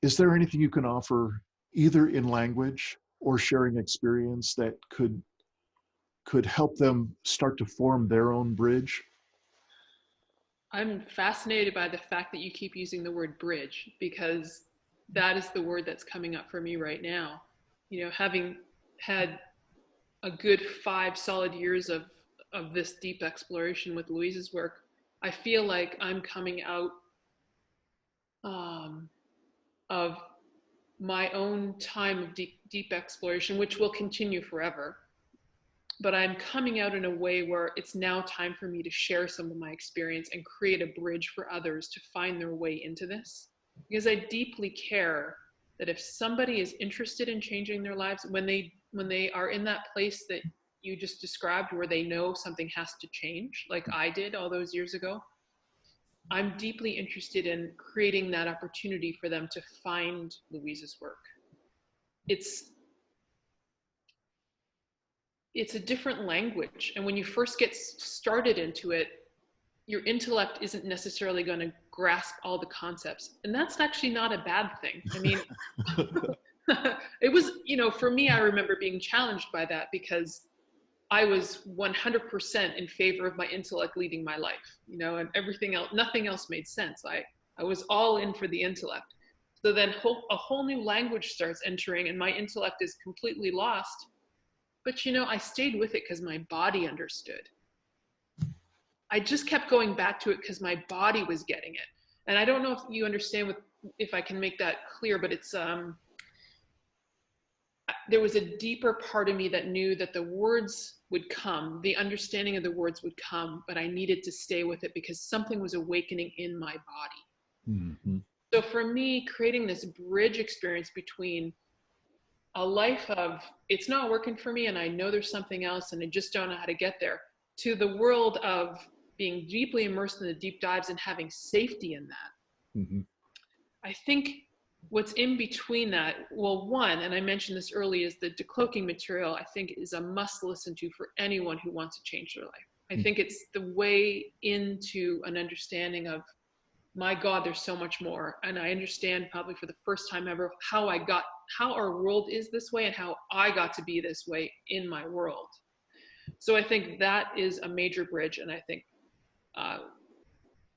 Is there anything you can offer either in language or sharing experience that could help them start to form their own bridge? I'm fascinated by the fact that you keep using the word bridge, because that is the word that's coming up for me right now. You know, having had a good 5 solid years of this deep exploration with Louise's work, I feel like I'm coming out of my own time of deep exploration, which will continue forever. But I'm coming out in a way where it's now time for me to share some of my experience and create a bridge for others to find their way into this. Because I deeply care that if somebody is interested in changing their lives, when they are in that place that you just described, where they know something has to change, like I did all those years ago, I'm deeply interested in creating that opportunity for them to find Louise's work. It's a different language. And when you first get started into it, your intellect isn't necessarily going to grasp all the concepts. And that's actually not a bad thing. I mean, it was, for me, I remember being challenged by that because I was 100% in favor of my intellect leading my life, and everything else, nothing else made sense. I was all in for the intellect. So then a whole new language starts entering and my intellect is completely lost. But, I stayed with it because my body understood. I just kept going back to it because my body was getting it. And I don't know if you understand if I can make that clear, but it's, there was a deeper part of me that knew that the words would come, the understanding of the words would come, but I needed to stay with it because something was awakening in my body. Mm-hmm. So for me, creating this bridge experience between a life of, it's not working for me and I know there's something else and I just don't know how to get there, to the world of being deeply immersed in the deep dives and having safety in that. Mm-hmm. I think what's in between that, well, one, and I mentioned this early, is the decloaking material, I think is a must listen to for anyone who wants to change their life. I think it's the way into an understanding of, my God, there's so much more. And I understand probably for the first time ever how our world is this way and how I got to be this way in my world. So I think that is a major bridge. And I think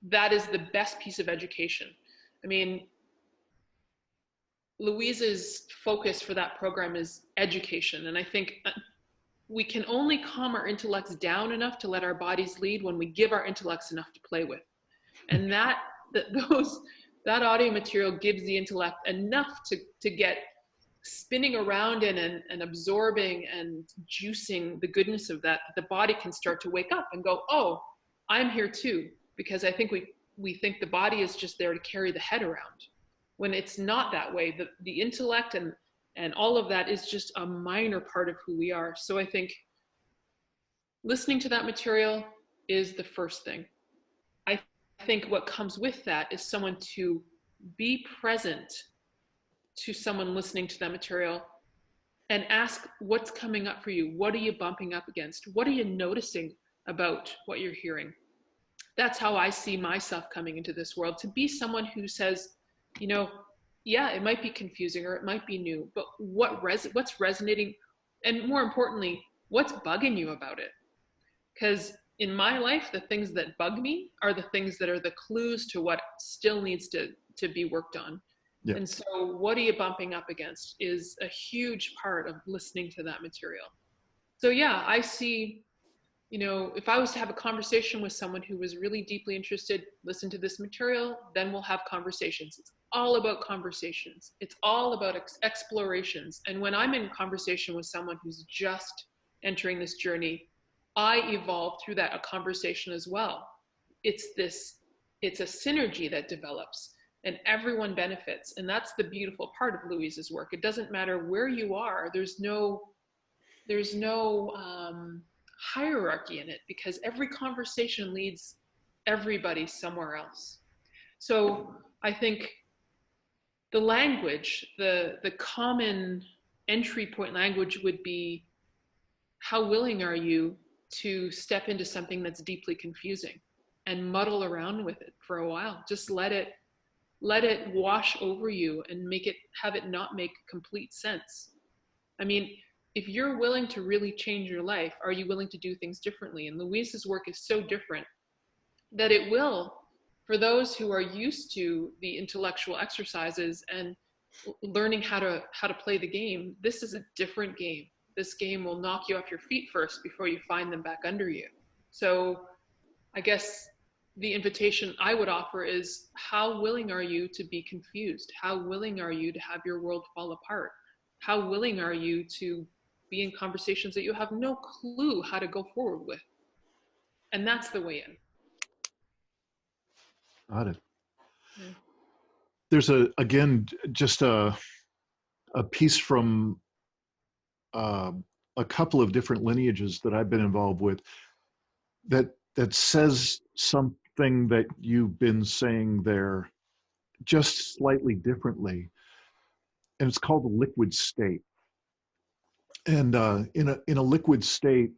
that is the best piece of education. I mean, Louise's focus for that program is education. And I think we can only calm our intellects down enough to let our bodies lead when we give our intellects enough to play with. And that audio material gives the intellect enough to get spinning around in and absorbing and juicing the goodness of that, the body can start to wake up and go, oh, I'm here too. Because I think we think the body is just there to carry the head around, when it's not that way. The intellect and all of that is just a minor part of who we are. So I think listening to that material is the first thing. I think what comes with that is someone to be present to someone listening to that material and ask what's coming up for you. What are you bumping up against? What are you noticing about what you're hearing? That's how I see myself coming into this world, to be someone who says, yeah, it might be confusing or it might be new, but what's resonating? And more importantly, what's bugging you about it? Because in my life, the things that bug me are the things that are the clues to what still needs to be worked on. Yeah. And so what are you bumping up against is a huge part of listening to that material. So yeah, I see, if I was to have a conversation with someone who was really deeply interested, listen to this material, then we'll have conversations. It's all about conversations. It's all about explorations. And when I'm in conversation with someone who's just entering this journey, I evolved through that conversation as well. It's a synergy that develops and everyone benefits. And that's the beautiful part of Louise's work. It doesn't matter where you are. There's no hierarchy in it, because every conversation leads everybody somewhere else. So I think the language, the common entry point language would be, how willing are you to step into something that's deeply confusing and muddle around with it for a while? Just let it wash over you and have it not make complete sense. I mean, if you're willing to really change your life, are you willing to do things differently? And Louise's work is so different that it will, for those who are used to the intellectual exercises and learning how to play the game, this is a different game. This game will knock you off your feet first before you find them back under you. So I guess the invitation I would offer is, how willing are you to be confused? How willing are you to have your world fall apart? How willing are you to be in conversations that you have no clue how to go forward with? And that's the way in. Got it. Yeah. There's just a piece from a couple of different lineages that I've been involved with that says something that you've been saying there, just slightly differently, and it's called a liquid state. And in a liquid state,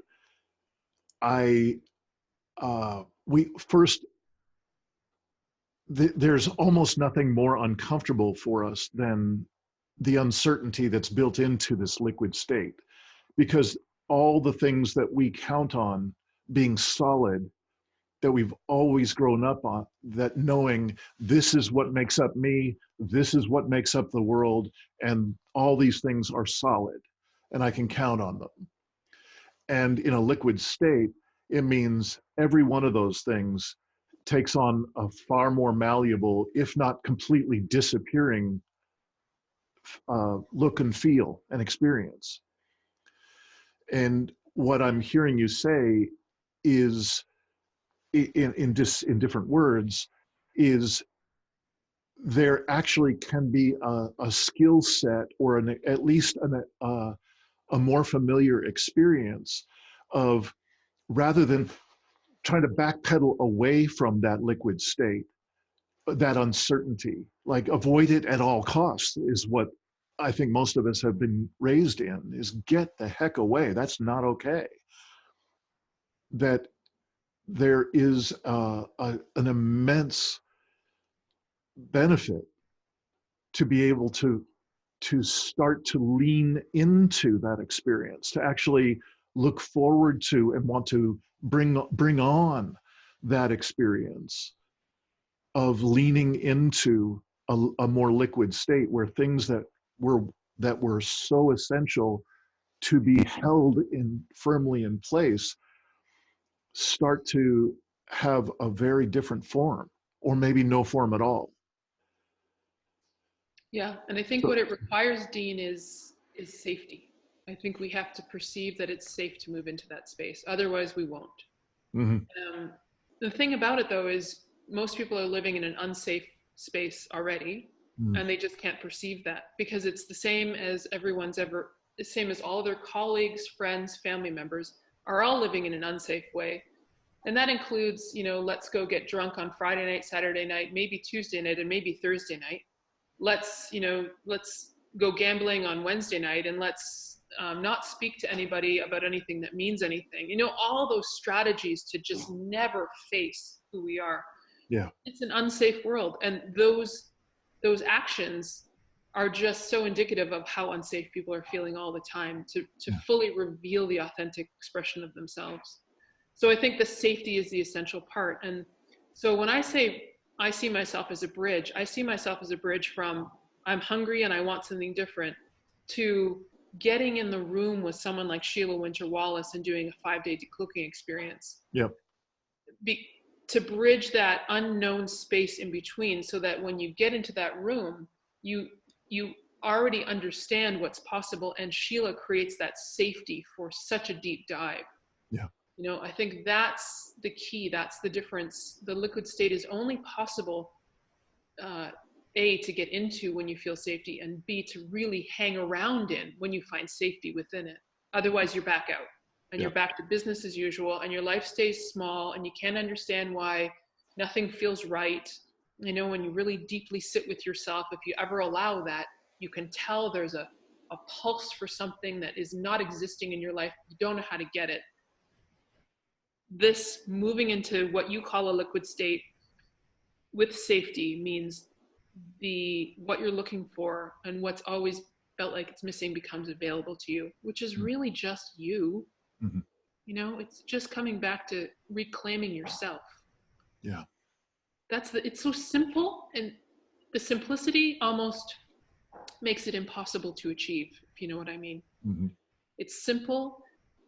there's almost nothing more uncomfortable for us than the uncertainty that's built into this liquid state, because all the things that we count on being solid, that we've always grown up on, that knowing this is what makes up me, this is what makes up the world, and all these things are solid and I can count on them. And in a liquid state, it means every one of those things takes on a far more malleable, if not completely disappearing, look and feel and experience. And what I'm hearing you say is, in different words, is there actually can be a skill set, or at least a more familiar experience of, rather than trying to backpedal away from that liquid state, that uncertainty, like avoid it at all costs, is what I think most of us have been raised in, is get the heck away. That's not okay. That there is an immense benefit to be able to start to lean into that experience, to actually look forward to and want to bring on that experience of leaning into a more liquid state, where things that were so essential to be held firmly in place start to have a very different form, or maybe no form at all. Yeah, and I think what it requires, Dean, is safety. I think we have to perceive that it's safe to move into that space. Otherwise, we won't. Mm-hmm. The thing about it, though, is most people are living in an unsafe space already, and they just can't perceive that, because it's the same as the same as all their colleagues, friends, family members are all living in an unsafe way. And that includes, let's go get drunk on Friday night, Saturday night, maybe Tuesday night, and maybe Thursday night. Let's go gambling on Wednesday night, and let's not speak to anybody about anything that means anything. All those strategies to just never face who we are. Yeah. It's an unsafe world. And those actions are just so indicative of how unsafe people are feeling all the time, to fully reveal the authentic expression of themselves. So I think the safety is the essential part. And so when I say I see myself as a bridge, I see myself as a bridge from I'm hungry and I want something different, to getting in the room with someone like Sheila Winter Wallace and doing a 5-day decloaking experience. Yep. To bridge that unknown space in between, so that when you get into that room, you already understand what's possible, and Sheila creates that safety for such a deep dive. Yeah. You know, I think that's the key. That's the difference. The liquid state is only possible, A, to get into when you feel safety, and B, to really hang around in when you find safety within it. Otherwise, you're back out and Yeah. you're back to business as usual, and your life stays small, and you can't understand why nothing feels right. You know, when you really deeply sit with yourself, if you ever allow that, you can tell there's a pulse for something that is not existing in your life. You don't know how to get it. This moving into what you call a liquid state with safety means what you're looking for and what's always felt like it's missing becomes available to you, which is really just you. Mm-hmm. You know, it's just coming back to reclaiming yourself. Yeah. It's so simple, and the simplicity almost makes it impossible to achieve, if you know what I mean. Mm-hmm. It's simple,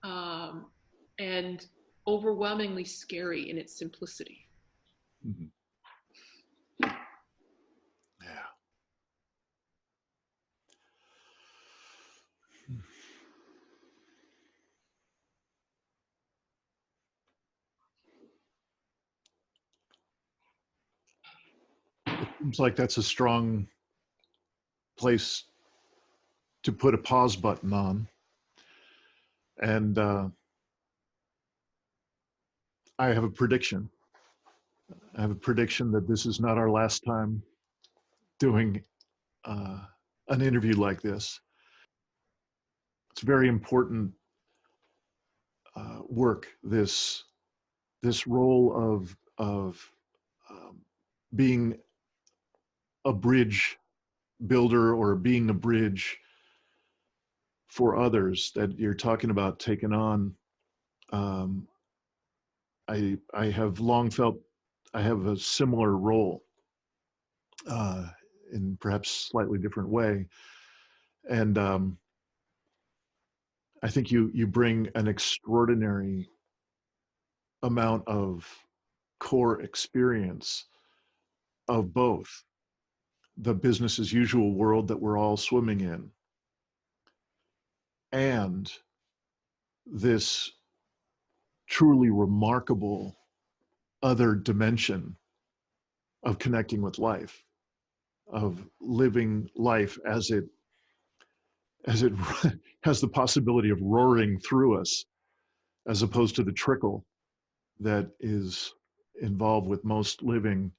and overwhelmingly scary in its simplicity. Mm-hmm. Yeah. It seems like that's a strong place to put a pause button on. And I have a prediction. I have a prediction that this is not our last time doing an interview like this. It's very important work. This role of being a bridge builder or being a bridge for others that you're talking about taking on. I have long felt I have a similar role in perhaps slightly different way, and I think you bring an extraordinary amount of core experience of both the business as usual world that we're all swimming in and this truly remarkable other dimension of connecting with life, of living life as it has the possibility of roaring through us, as opposed to the trickle that is involved with most living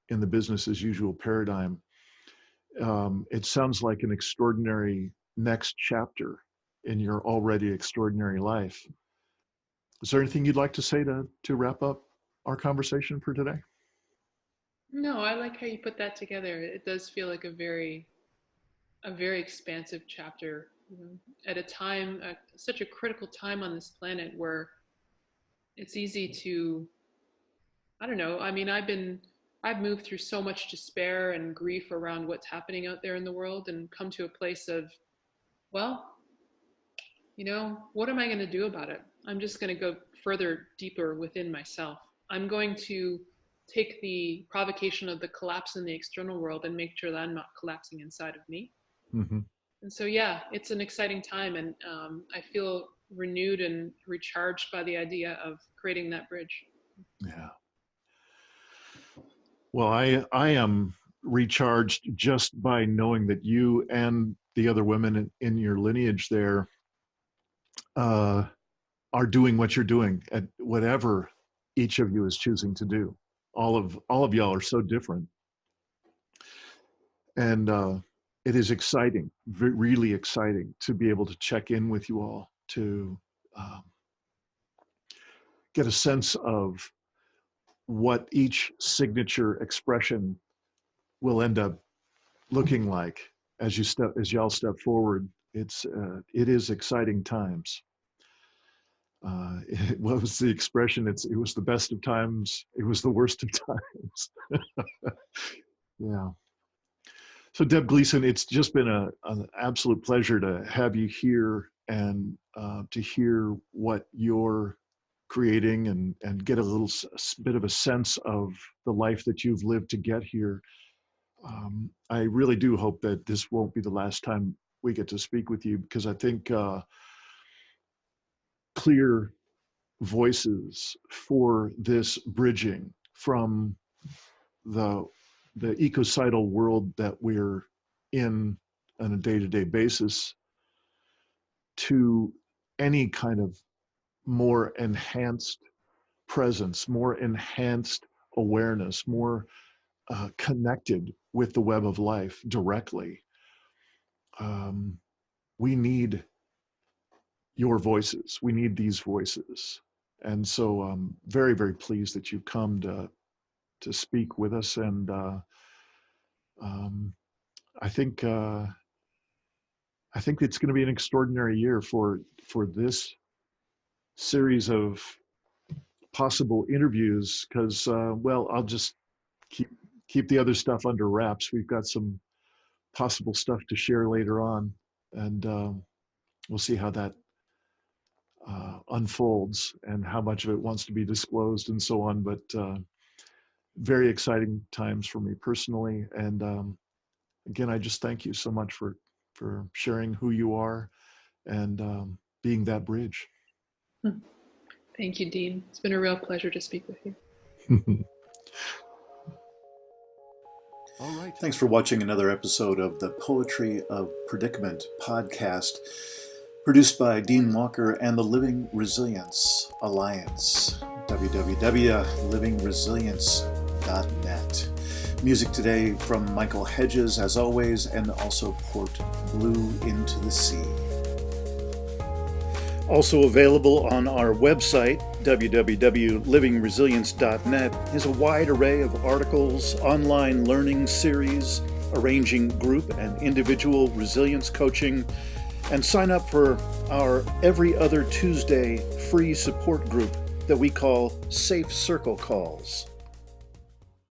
in the business as usual paradigm. It sounds like an extraordinary next chapter in your already extraordinary life. Is there anything you'd like to say to wrap up our conversation for today? No, I like how you put that together. It does feel like a very expansive chapter, you know, at a time, such a critical time on this planet where it's easy to, I don't know. I mean, I've moved through so much despair and grief around what's happening out there in the world, and come to a place of, well, you know, what am I going to do about it? I'm just going to go further, deeper within myself. I'm going to take the provocation of the collapse in the external world and make sure that I'm not collapsing inside of me. Mm-hmm. And so, yeah, it's an exciting time, and I feel renewed and recharged by the idea of creating that bridge. Yeah. Well, I am recharged just by knowing that you and the other women in your lineage there uh, are doing what you're doing at whatever each of you is choosing to do. All of y'all are so different, and it is exciting, really exciting, to be able to check in with you all to um, get a sense of what each signature expression will end up looking like as y'all step forward. It is exciting times. What was the expression? It was the best of times. It was the worst of times. Yeah. So Deb Gleason, it's just been an absolute pleasure to have you here and to hear what you're creating and get a little bit of a sense of the life that you've lived to get here. I really do hope that this won't be the last time we get to speak with you, because I think clear voices for this bridging from the ecocidal world that we're in on a day-to-day basis to any kind of more enhanced presence, more enhanced awareness, more connected with the web of life directly. We need your voices. We need these voices. And so I'm very, very pleased that you've come to speak with us. And I think it's going to be an extraordinary year for this series of possible interviews, because well, I'll just keep the other stuff under wraps. We've got some possible stuff to share later on, and we'll see how that unfolds and how much of it wants to be disclosed and so on. But very exciting times for me personally. And again, I just thank you so much for sharing who you are and being that bridge. Thank you, Dean. It's been a real pleasure to speak with you. All right. Thanks for watching another episode of the Poetry of Predicament podcast, produced by Dean Walker and the Living Resilience Alliance, www.livingresilience.net. Music today from Michael Hedges, as always, and also Port Blue Into the Sea. Also available on our website, www.livingresilience.net, is a wide array of articles, online learning series, arranging group and individual resilience coaching, and sign up for our every other Tuesday free support group that we call Safe Circle Calls.